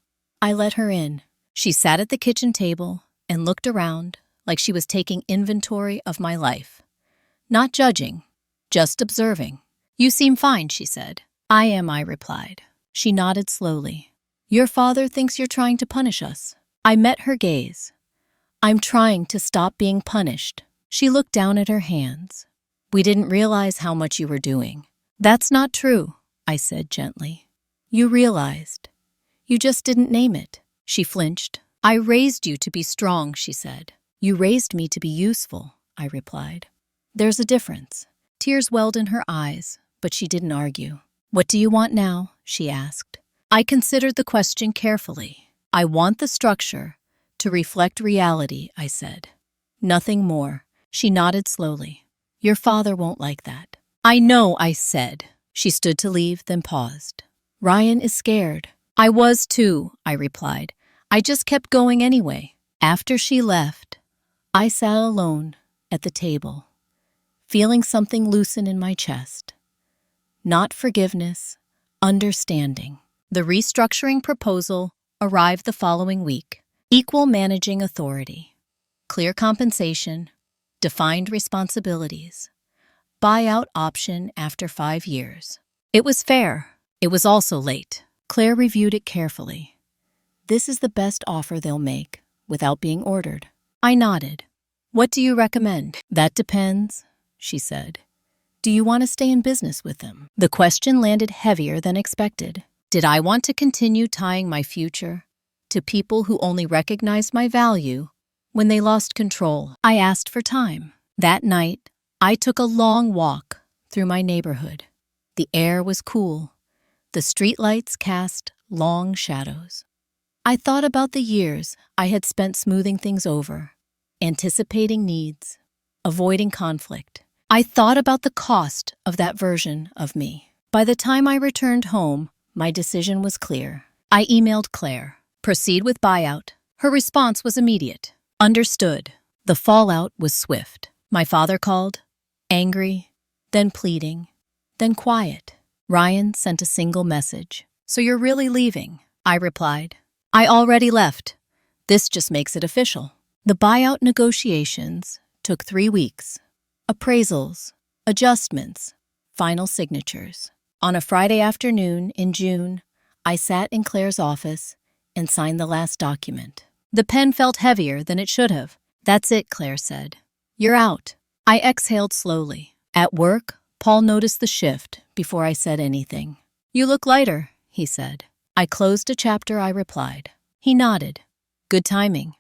I let her in. She sat at the kitchen table and looked around like she was taking inventory of my life. Not judging, just observing. "You seem fine," she said. "I am," I replied. She nodded slowly. "Your father thinks you're trying to punish us." I met her gaze. "I'm trying to stop being punished." She looked down at her hands. "We didn't realize how much you were doing." "That's not true," I said gently. "You realized. You just didn't name it." She flinched. "I raised you to be strong," she said. "You raised me to be useful," I replied. "There's a difference." Tears welled in her eyes, but she didn't argue. "What do you want now?" she asked. I considered the question carefully. "I want the structure to reflect reality," I said. "Nothing more." She nodded slowly. "Your father won't like that." "I know," I said. She stood to leave, then paused. "Ryan is scared." "I was too," I replied. "I just kept going anyway." After she left, I sat alone at the table, feeling something loosen in my chest. Not forgiveness, understanding. The restructuring proposal arrived the following week. Equal managing authority, clear compensation, defined responsibilities, buyout option after 5 years. It was fair. It was also late. Claire reviewed it carefully. "This is the best offer they'll make without being ordered." I nodded. "What do you recommend?" "That depends," she said. "Do you want to stay in business with them?" The question landed heavier than expected. Did I want to continue tying my future to people who only recognized my value when they lost control? I asked for time. That night, I took a long walk through my neighborhood. The air was cool. The streetlights cast long shadows. I thought about the years I had spent smoothing things over, anticipating needs, avoiding conflict. I thought about the cost of that version of me. By the time I returned home, my decision was clear. I emailed Claire. "Proceed with buyout." Her response was immediate. "Understood." The fallout was swift. My father called, angry, then pleading, then quiet. Ryan sent a single message. "So you're really leaving?" I replied. "I already left. This just makes it official." The buyout negotiations took 3 weeks. Appraisals, adjustments, final signatures. On a Friday afternoon in June, I sat in Claire's office and signed the last document. The pen felt heavier than it should have. "That's it," Claire said. "You're out." I exhaled slowly. At work, Paul noticed the shift before I said anything. "You look lighter," he said. I closed a chapter, I replied. He nodded. Good timing.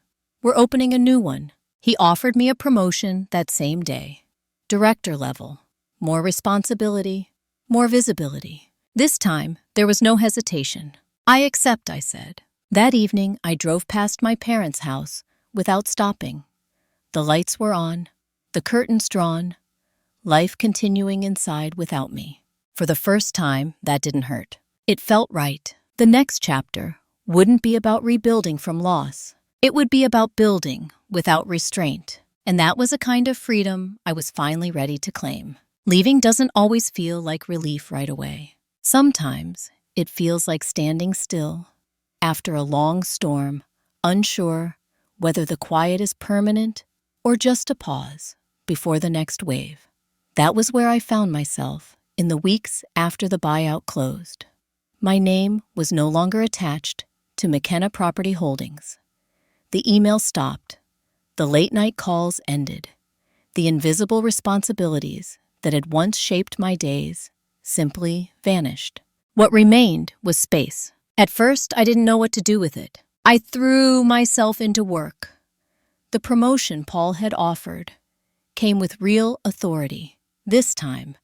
We're opening a new one. He offered me a promotion that same day. Director level. More responsibility, more visibility. This time, there was no hesitation. I accept, I said. That evening, I drove past my parents' house without stopping. The lights were on, the curtains drawn, life continuing inside without me. For the first time, that didn't hurt. It felt right. The next chapter wouldn't be about rebuilding from loss. It would be about building without restraint. And that was a kind of freedom I was finally ready to claim. Leaving doesn't always feel like relief right away. Sometimes it feels like standing still after a long storm, unsure whether the quiet is permanent or just a pause before the next wave. That was where I found myself in the weeks after the buyout closed. My name was no longer attached to McKenna Property Holdings. The email stopped. The late-night calls ended. The invisible responsibilities that had once shaped my days simply vanished. What remained was space. At first, I didn't know what to do with it. I threw myself into work. The promotion Paul had offered came with real authority. This time,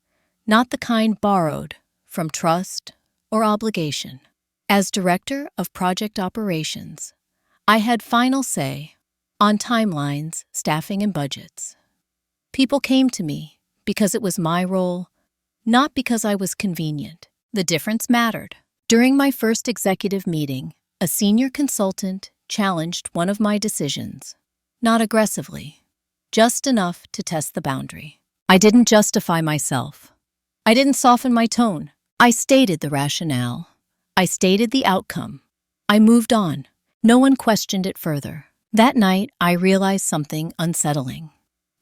not the kind borrowed from trust or obligation. As director of project operations, I had final say on timelines, staffing, and budgets. People came to me because it was my role, not because I was convenient. The difference mattered. During my first executive meeting, a senior consultant challenged one of my decisions. Not aggressively, just enough to test the boundary. I didn't justify myself. I didn't soften my tone. I stated the rationale. I stated the outcome. I moved on. No one questioned it further. That night, I realized something unsettling.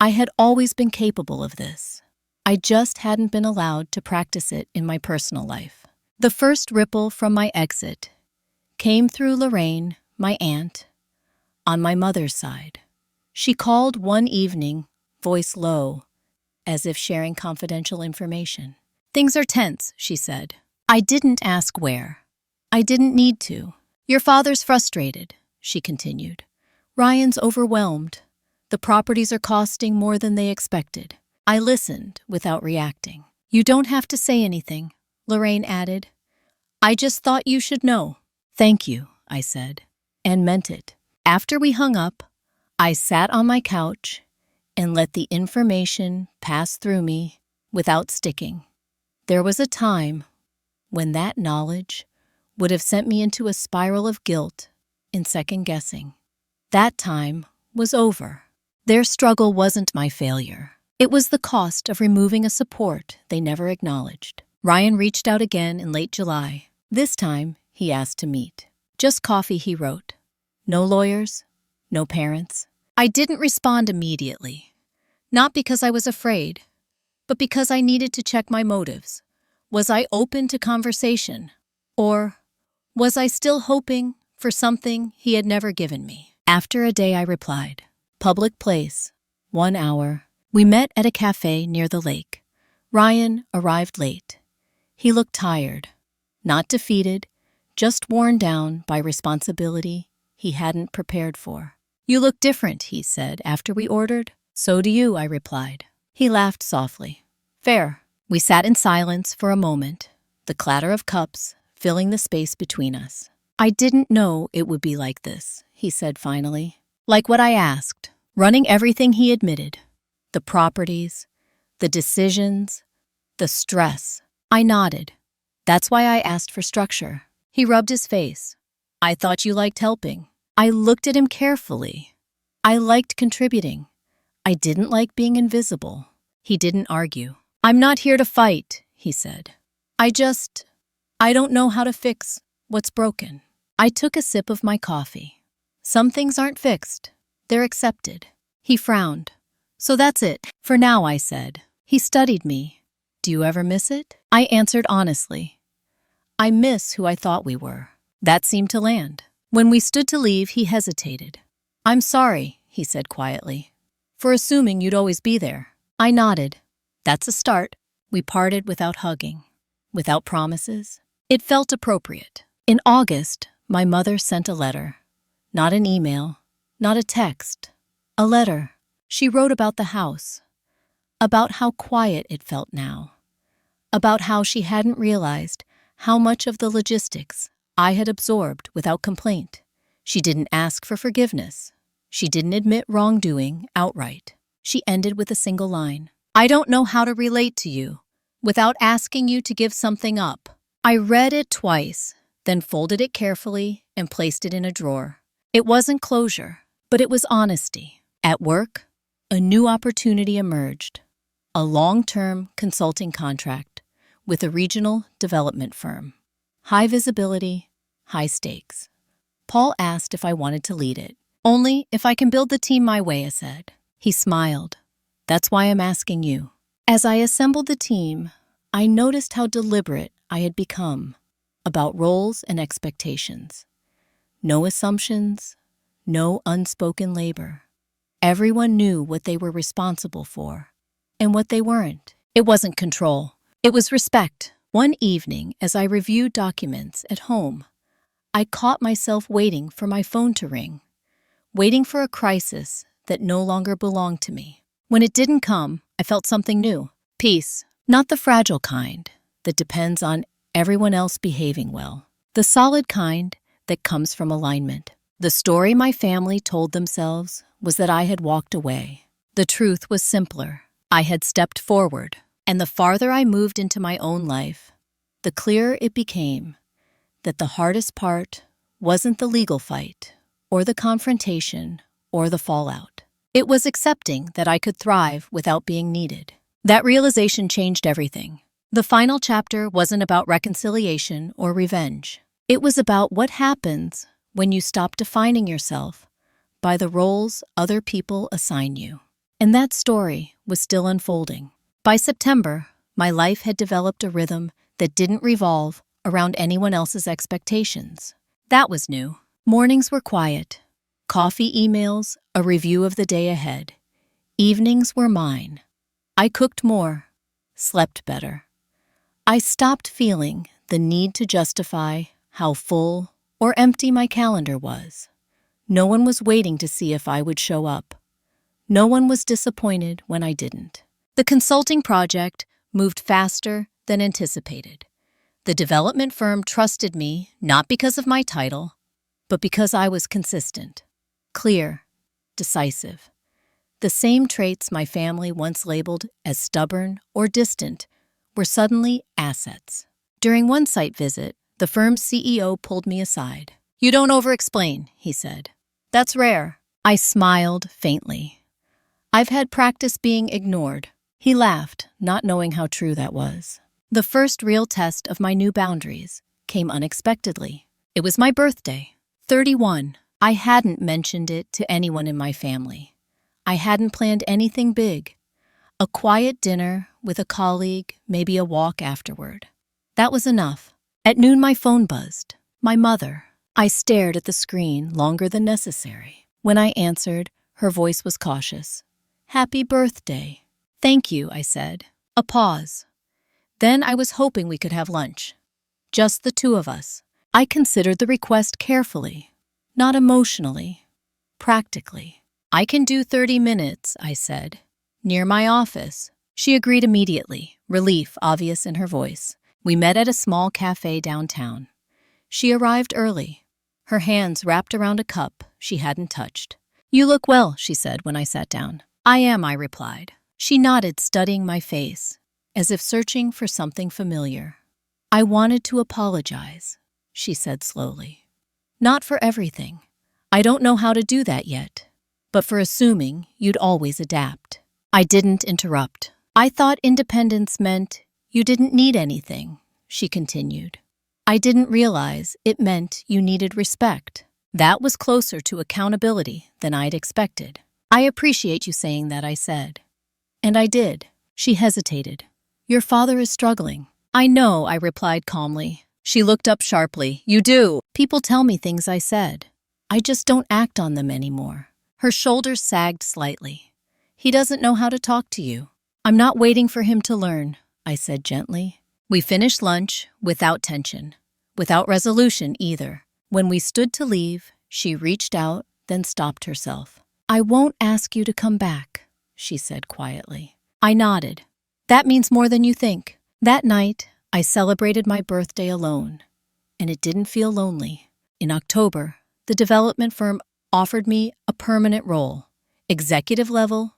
I had always been capable of this. I just hadn't been allowed to practice it in my personal life. The first ripple from my exit came through Lorraine, my aunt, on my mother's side. She called one evening, voice low, as if sharing confidential information. Things are tense, she said. I didn't ask where. I didn't need to. Your father's frustrated, she continued. Ryan's overwhelmed. The properties are costing more than they expected. I listened without reacting. You don't have to say anything, Lorraine added. I just thought you should know. Thank you, I said, and meant it. After we hung up, I sat on my couch and let the information pass through me without sticking. There was a time when that knowledge would have sent me into a spiral of guilt and second-guessing. That time was over. Their struggle wasn't my failure. It was the cost of removing a support they never acknowledged. Ryan reached out again in late July. This time, he asked to meet. Just coffee, he wrote. No lawyers, no parents. I didn't respond immediately. Not because I was afraid, but because I needed to check my motives. Was I open to conversation? Or was I still hoping for something he had never given me? After a day, I replied. Public place, 1 hour. We met at a cafe near the lake. Ryan arrived late. He looked tired, not defeated, just worn down by responsibility he hadn't prepared for. You look different, he said after we ordered. So do you, I replied. He laughed softly. Fair. We sat in silence for a moment, the clatter of cups filling the space between us. I didn't know it would be like this, he said finally. Like what I asked, running everything he admitted. The properties, the decisions, the stress. I nodded. That's why I asked for structure. He rubbed his face. I thought you liked helping. I looked at him carefully. I liked contributing. I didn't like being invisible. He didn't argue. I'm not here to fight, he said. I don't know how to fix what's broken. I took a sip of my coffee. Some things aren't fixed. They're accepted. He frowned. So that's it. For now, I said. He studied me. Do you ever miss it? I answered honestly. I miss who I thought we were. That seemed to land. When we stood to leave, he hesitated. I'm sorry, he said quietly, for assuming you'd always be there. I nodded. That's a start. We parted without hugging, without promises, It felt appropriate. In August, my mother sent a letter. Not an email, not a text. A letter. She wrote about the house, about how quiet it felt now, about how she hadn't realized how much of the logistics I had absorbed without complaint. She didn't ask for forgiveness. She didn't admit wrongdoing outright. She ended with a single line. I don't know how to relate to you without asking you to give something up. I read it twice, then folded it carefully and placed it in a drawer. It wasn't closure, but it was honesty. At work, a new opportunity emerged. A long-term consulting contract with a regional development firm. High visibility, high stakes. Paul asked if I wanted to lead it. Only if I can build the team my way, I said. He smiled. That's why I'm asking you. As I assembled the team, I noticed how deliberate I had become about roles and expectations. No assumptions, no unspoken labor. Everyone knew what they were responsible for and what they weren't. It wasn't control. It was respect. One evening, as I reviewed documents at home, I caught myself waiting for my phone to ring, waiting for a crisis that no longer belonged to me. When it didn't come, I felt something new. Peace. Not the fragile kind that depends on everyone else behaving well. The solid kind that comes from alignment. The story my family told themselves was that I had walked away. The truth was simpler. I had stepped forward. And the farther I moved into my own life, the clearer it became that the hardest part wasn't the legal fight, or the confrontation, or the fallout. It was accepting that I could thrive without being needed. That realization changed everything. The final chapter wasn't about reconciliation or revenge. It was about what happens when you stop defining yourself by the roles other people assign you. And that story was still unfolding. By September, my life had developed a rhythm that didn't revolve around anyone else's expectations. That was new. Mornings were quiet. Coffee emails, a review of the day ahead. Evenings were mine. I cooked more, slept better. I stopped feeling the need to justify how full or empty my calendar was. No one was waiting to see if I would show up. No one was disappointed when I didn't. The consulting project moved faster than anticipated. The development firm trusted me not because of my title, but because I was consistent, clear, decisive. The same traits my family once labeled as stubborn or distant were suddenly assets. During one site visit, the firm's CEO pulled me aside. "You don't over-explain," he said. "That's rare." I smiled faintly. "I've had practice being ignored." He laughed, not knowing how true that was. The first real test of my new boundaries came unexpectedly. It was my birthday, 31. I hadn't mentioned it to anyone in my family. I hadn't planned anything big. A quiet dinner with a colleague, maybe a walk afterward. That was enough. At noon, my phone buzzed. My mother. I stared at the screen longer than necessary. When I answered, her voice was cautious. "Happy birthday." "Thank you," I said. A pause. Then I was hoping we could have lunch. Just the two of us. I considered the request carefully. Not emotionally. Practically. "I can do 30 minutes, I said. "Near my office." She agreed immediately, relief obvious in her voice. We met at a small cafe downtown. She arrived early, her hands wrapped around a cup she hadn't touched. "You look well," she said when I sat down. "I am," I replied. She nodded, studying my face, as if searching for something familiar. "I wanted to apologize," she said slowly. "Not for everything. I don't know how to do that yet, but for assuming you'd always adapt." I didn't interrupt. "I thought independence meant you didn't need anything," she continued. "I didn't realize it meant you needed respect." That was closer to accountability than I'd expected. "I appreciate you saying that," I said. "And I did." She hesitated. "Your father is struggling." "I know," I replied calmly. She looked up sharply. "You do." "People tell me things," I said. "I just don't act on them anymore." Her shoulders sagged slightly. "He doesn't know how to talk to you." "I'm not waiting for him to learn," I said gently. We finished lunch without tension, without resolution either. When we stood to leave, she reached out, then stopped herself. "I won't ask you to come back," she said quietly. I nodded. "That means more than you think." That night, I celebrated my birthday alone, and it didn't feel lonely. In October, the development firm offered me a permanent role, executive level,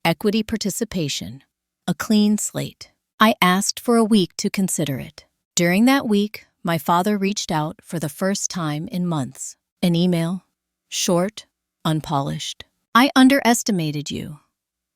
equity participation, a clean slate. I asked for a week to consider it. During that week, my father reached out for the first time in months. An email, short, unpolished. "I underestimated you.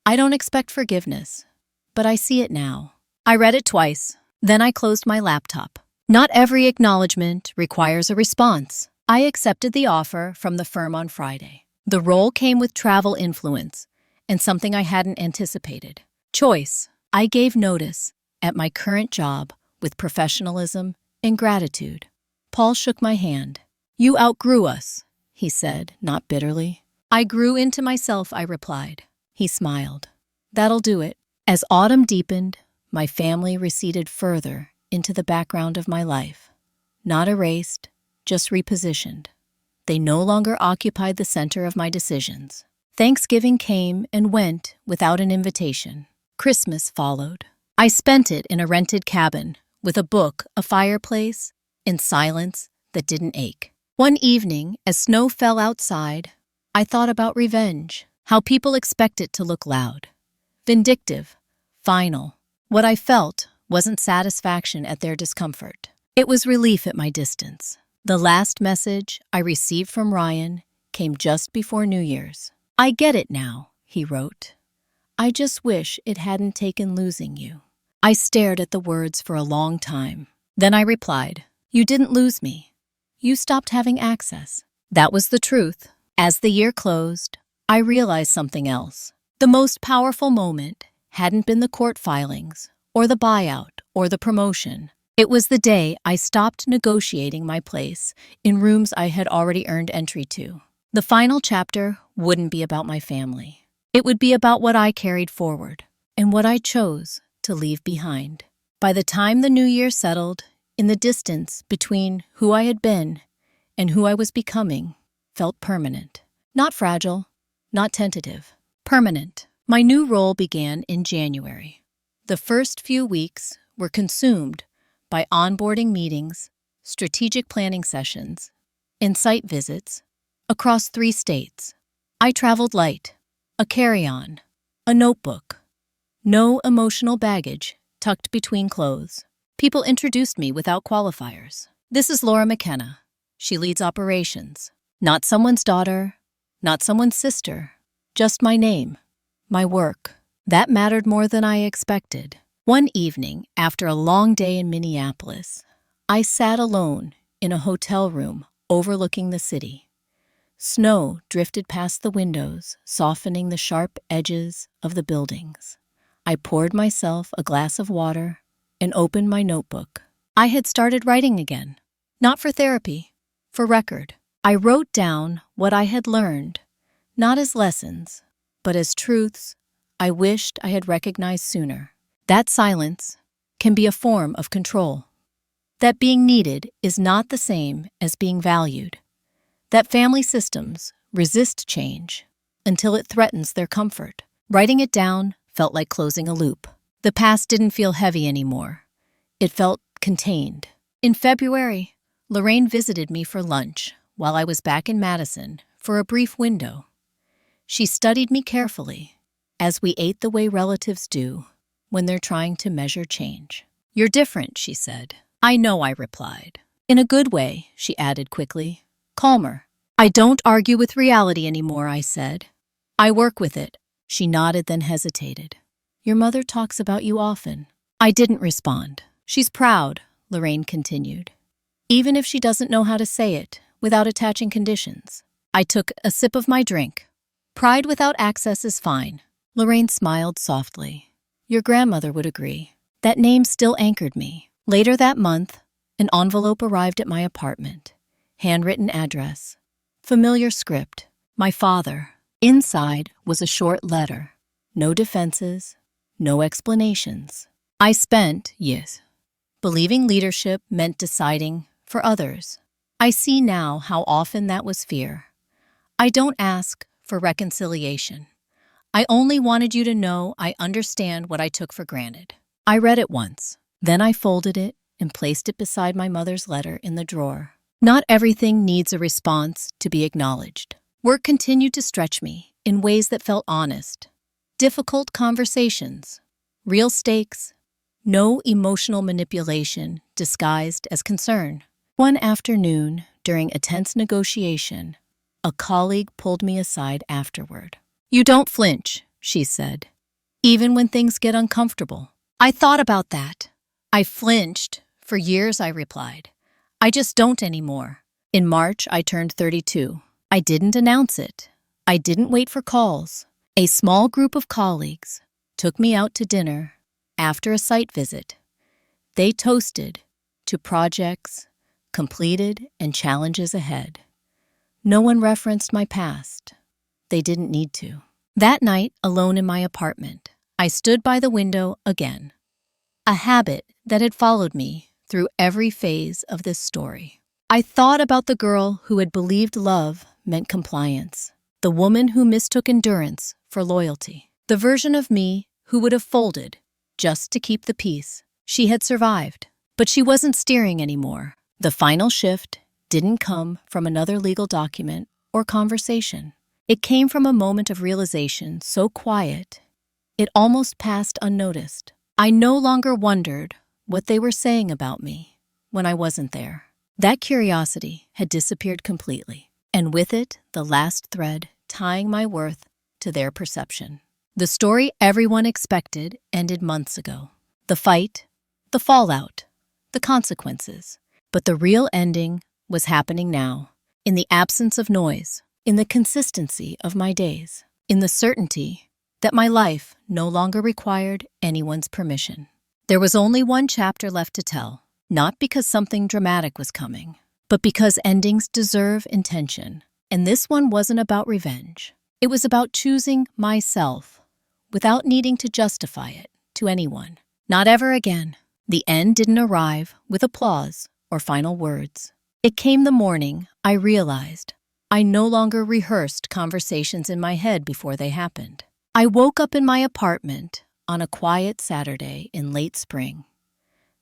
I don't expect forgiveness, but I see it now." I read it twice, then I closed my laptop. Not every acknowledgement requires a response. I accepted the offer from the firm on Friday. The role came with travel influence and something I hadn't anticipated. Choice. I gave notice at my current job with professionalism and gratitude. Paul shook my hand. "You outgrew us," he said, not bitterly. "I grew into myself," I replied. He smiled. "That'll do it." As autumn deepened, my family receded further into the background of my life. Not erased, just repositioned. They no longer occupied the center of my decisions. Thanksgiving came and went without an invitation. Christmas followed. I spent it in a rented cabin, with a book, a fireplace, and silence that didn't ache. One evening, as snow fell outside, I thought about revenge, how people expect it to look loud, vindictive, final. What I felt wasn't satisfaction at their discomfort. It was relief at my distance. The last message I received from Ryan came just before New Year's. "I get it now," he wrote. "I just wish it hadn't taken losing you." I stared at the words for a long time. Then I replied, "You didn't lose me. You stopped having access." That was the truth. As the year closed, I realized something else. The most powerful moment hadn't been the court filings, or the buyout, or the promotion. It was the day I stopped negotiating my place in rooms I had already earned entry to. The final chapter wouldn't be about my family. It would be about what I carried forward and what I chose to leave behind. By the time the new year settled, in the distance between who I had been and who I was becoming felt permanent. Not fragile, not tentative. Permanent. My new role began in January. The first few weeks were consumed by onboarding meetings, strategic planning sessions, and site visits across 3 states. I traveled light, a carry-on, a notebook. No emotional baggage tucked between clothes. People introduced me without qualifiers. "This is Laura McKenna. She leads operations." Not someone's daughter, not someone's sister, just my name, my work. That mattered more than I expected. One evening, after a long day in Minneapolis, I sat alone in a hotel room overlooking the city. Snow drifted past the windows, softening the sharp edges of the buildings. I poured myself a glass of water and opened my notebook. I had started writing again. Not for therapy, for record. I wrote down what I had learned, not as lessons, but as truths I wished I had recognized sooner. That silence can be a form of control. That being needed is not the same as being valued. That family systems resist change until it threatens their comfort. Writing it down felt like closing a loop. The past didn't feel heavy anymore. It felt contained. In February, Lorraine visited me for lunch while I was back in Madison for a brief window. She studied me carefully as we ate the way relatives do when they're trying to measure change. "You're different," she said. "I know," I replied. "In a good way," she added quickly. "Calmer." "I don't argue with reality anymore," I said. "I work with it." She nodded, then hesitated. "Your mother talks about you often." I didn't respond. "She's proud," Lorraine continued, "even if she doesn't know how to say it without attaching conditions." I took a sip of my drink. "Pride without access is fine." Lorraine smiled softly. "Your grandmother would agree." That name still anchored me. Later that month, an envelope arrived at my apartment. Handwritten address. Familiar script. My father. Inside was a short letter. No defenses. No explanations. "I spent, yes, Believing leadership meant deciding for others. I see now how often that was fear. I don't ask for reconciliation. I only wanted you to know I understand what I took for granted. I read it once. Then I folded it and placed it beside my mother's letter in the drawer. Not everything needs a response to be acknowledged. Work continued to stretch me in ways that felt honest. Difficult conversations, real stakes, no emotional manipulation disguised as concern. One afternoon, during a tense negotiation, a colleague pulled me aside afterward. "You don't flinch," she said, "even when things get uncomfortable." I thought about that. I flinched. For years, I replied. I just don't anymore. In March, I turned 32. I didn't announce it. I didn't wait for calls. A small group of colleagues took me out to dinner after a site visit. They toasted to projects completed and challenges ahead. No one referenced my past. They didn't need to. That night, alone in my apartment, I stood by the window again. A habit that had followed me through every phase of this story. I thought about the girl who had believed love meant compliance, the woman who mistook endurance for loyalty, the version of me who would have folded just to keep the peace. She had survived, but she wasn't steering anymore. The final shift didn't come from another legal document or conversation. It came from a moment of realization so quiet, it almost passed unnoticed. I no longer wondered what they were saying about me when I wasn't there. That curiosity had disappeared completely, and with it, the last thread tying my worth to their perception. The story everyone expected ended months ago. The fight, the fallout, the consequences. But the real ending was happening now, in the absence of noise, in the consistency of my days, in the certainty that my life no longer required anyone's permission. There was only one chapter left to tell, not because something dramatic was coming, but because endings deserve intention. And this one wasn't about revenge. It was about choosing myself without needing to justify it to anyone. Not ever again. The end didn't arrive with applause or final words. It came the morning I realized I no longer rehearsed conversations in my head before they happened. I woke up in my apartment on a quiet Saturday in late spring.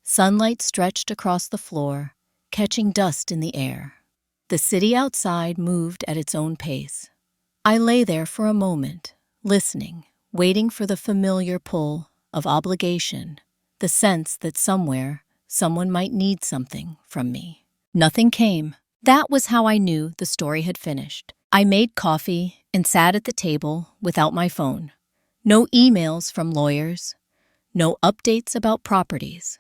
Sunlight stretched across the floor, catching dust in the air. The city outside moved at its own pace. I lay there for a moment, listening, waiting for the familiar pull of obligation, the sense that somewhere, someone might need something from me. Nothing came. That was how I knew the story had finished. I made coffee and sat at the table without my phone. No emails from lawyers, no updates about properties,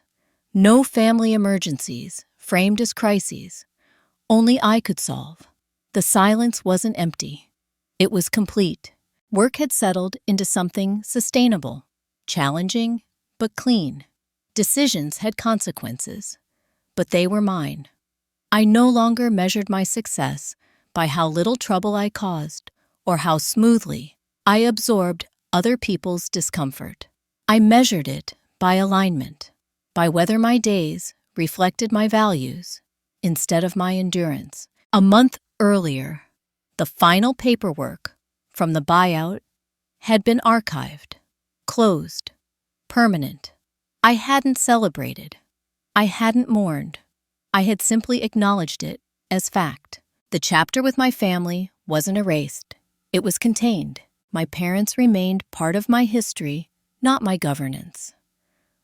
no family emergencies framed as crises. Only I could solve. The silence wasn't empty. It was complete. Work had settled into something sustainable, challenging, but clean. Decisions had consequences, but they were mine. I no longer measured my success by how little trouble I caused or how smoothly I absorbed other people's discomfort. I measured it by alignment, by whether my days reflected my values instead of my endurance. A month earlier, the final paperwork from the buyout had been archived, closed, permanent. I hadn't celebrated. I hadn't mourned. I had simply acknowledged it as fact. The chapter with my family wasn't erased. It was contained. My parents remained part of my history, not my governance.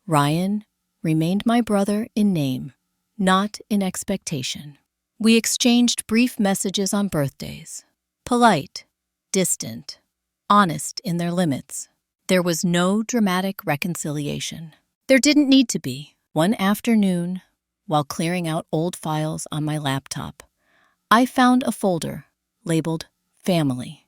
Ryan remained my brother in name, not in expectation. We exchanged brief messages on birthdays, polite, distant, honest in their limits. There was no dramatic reconciliation. There didn't need to be. One afternoon, while clearing out old files on my laptop, I found a folder labeled Family.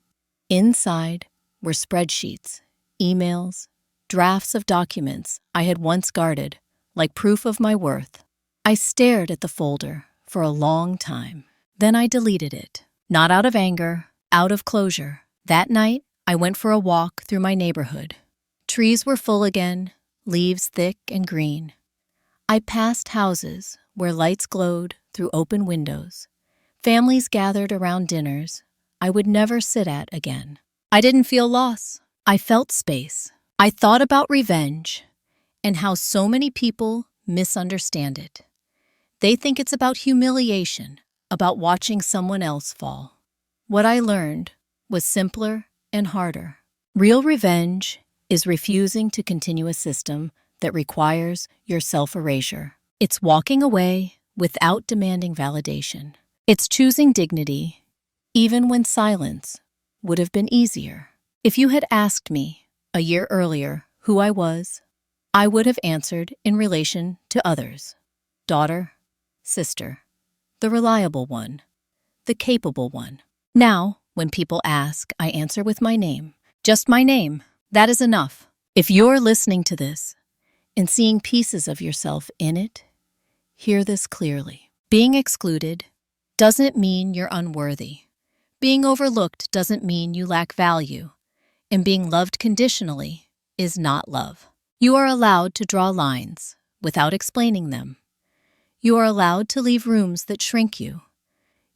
Inside were spreadsheets, emails, drafts of documents I had once guarded, like proof of my worth. I stared at the folder for a long time. Then I deleted it, not out of anger, out of closure. That night, I went for a walk through my neighborhood. Trees were full again, leaves thick and green. I passed houses where lights glowed through open windows, families gathered around dinners I would never sit at again. I didn't feel loss. I felt space. I thought about revenge and how so many people misunderstand it. They think it's about humiliation, about watching someone else fall. What I learned was simpler and harder. Real revenge is refusing to continue a system that requires your self-erasure. It's walking away without demanding validation. It's choosing dignity, even when silence would have been easier. If you had asked me a year earlier who I was, I would have answered in relation to others. Daughter, sister, the reliable one, the capable one. Now, when people ask, I answer with my name. Just my name. That is enough. If you're listening to this and seeing pieces of yourself in it, hear this clearly. Being excluded doesn't mean you're unworthy. Being overlooked doesn't mean you lack value. And being loved conditionally is not love. You are allowed to draw lines without explaining them. You are allowed to leave rooms that shrink you.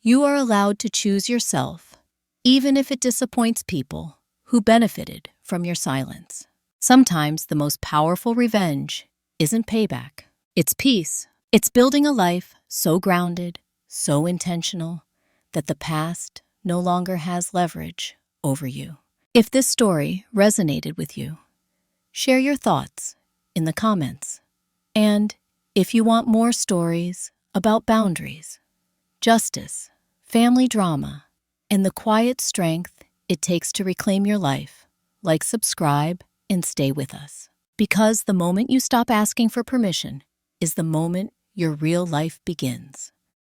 You are allowed to choose yourself, even if it disappoints people who benefited from your silence. Sometimes the most powerful revenge isn't payback. It's peace. It's building a life so grounded, so intentional, that the past no longer has leverage over you. If this story resonated with you, share your thoughts in the comments. And if you want more stories about boundaries, justice, family drama, and the quiet strength it takes to reclaim your life, like, subscribe, and stay with us. Because the moment you stop asking for permission is the moment your real life begins.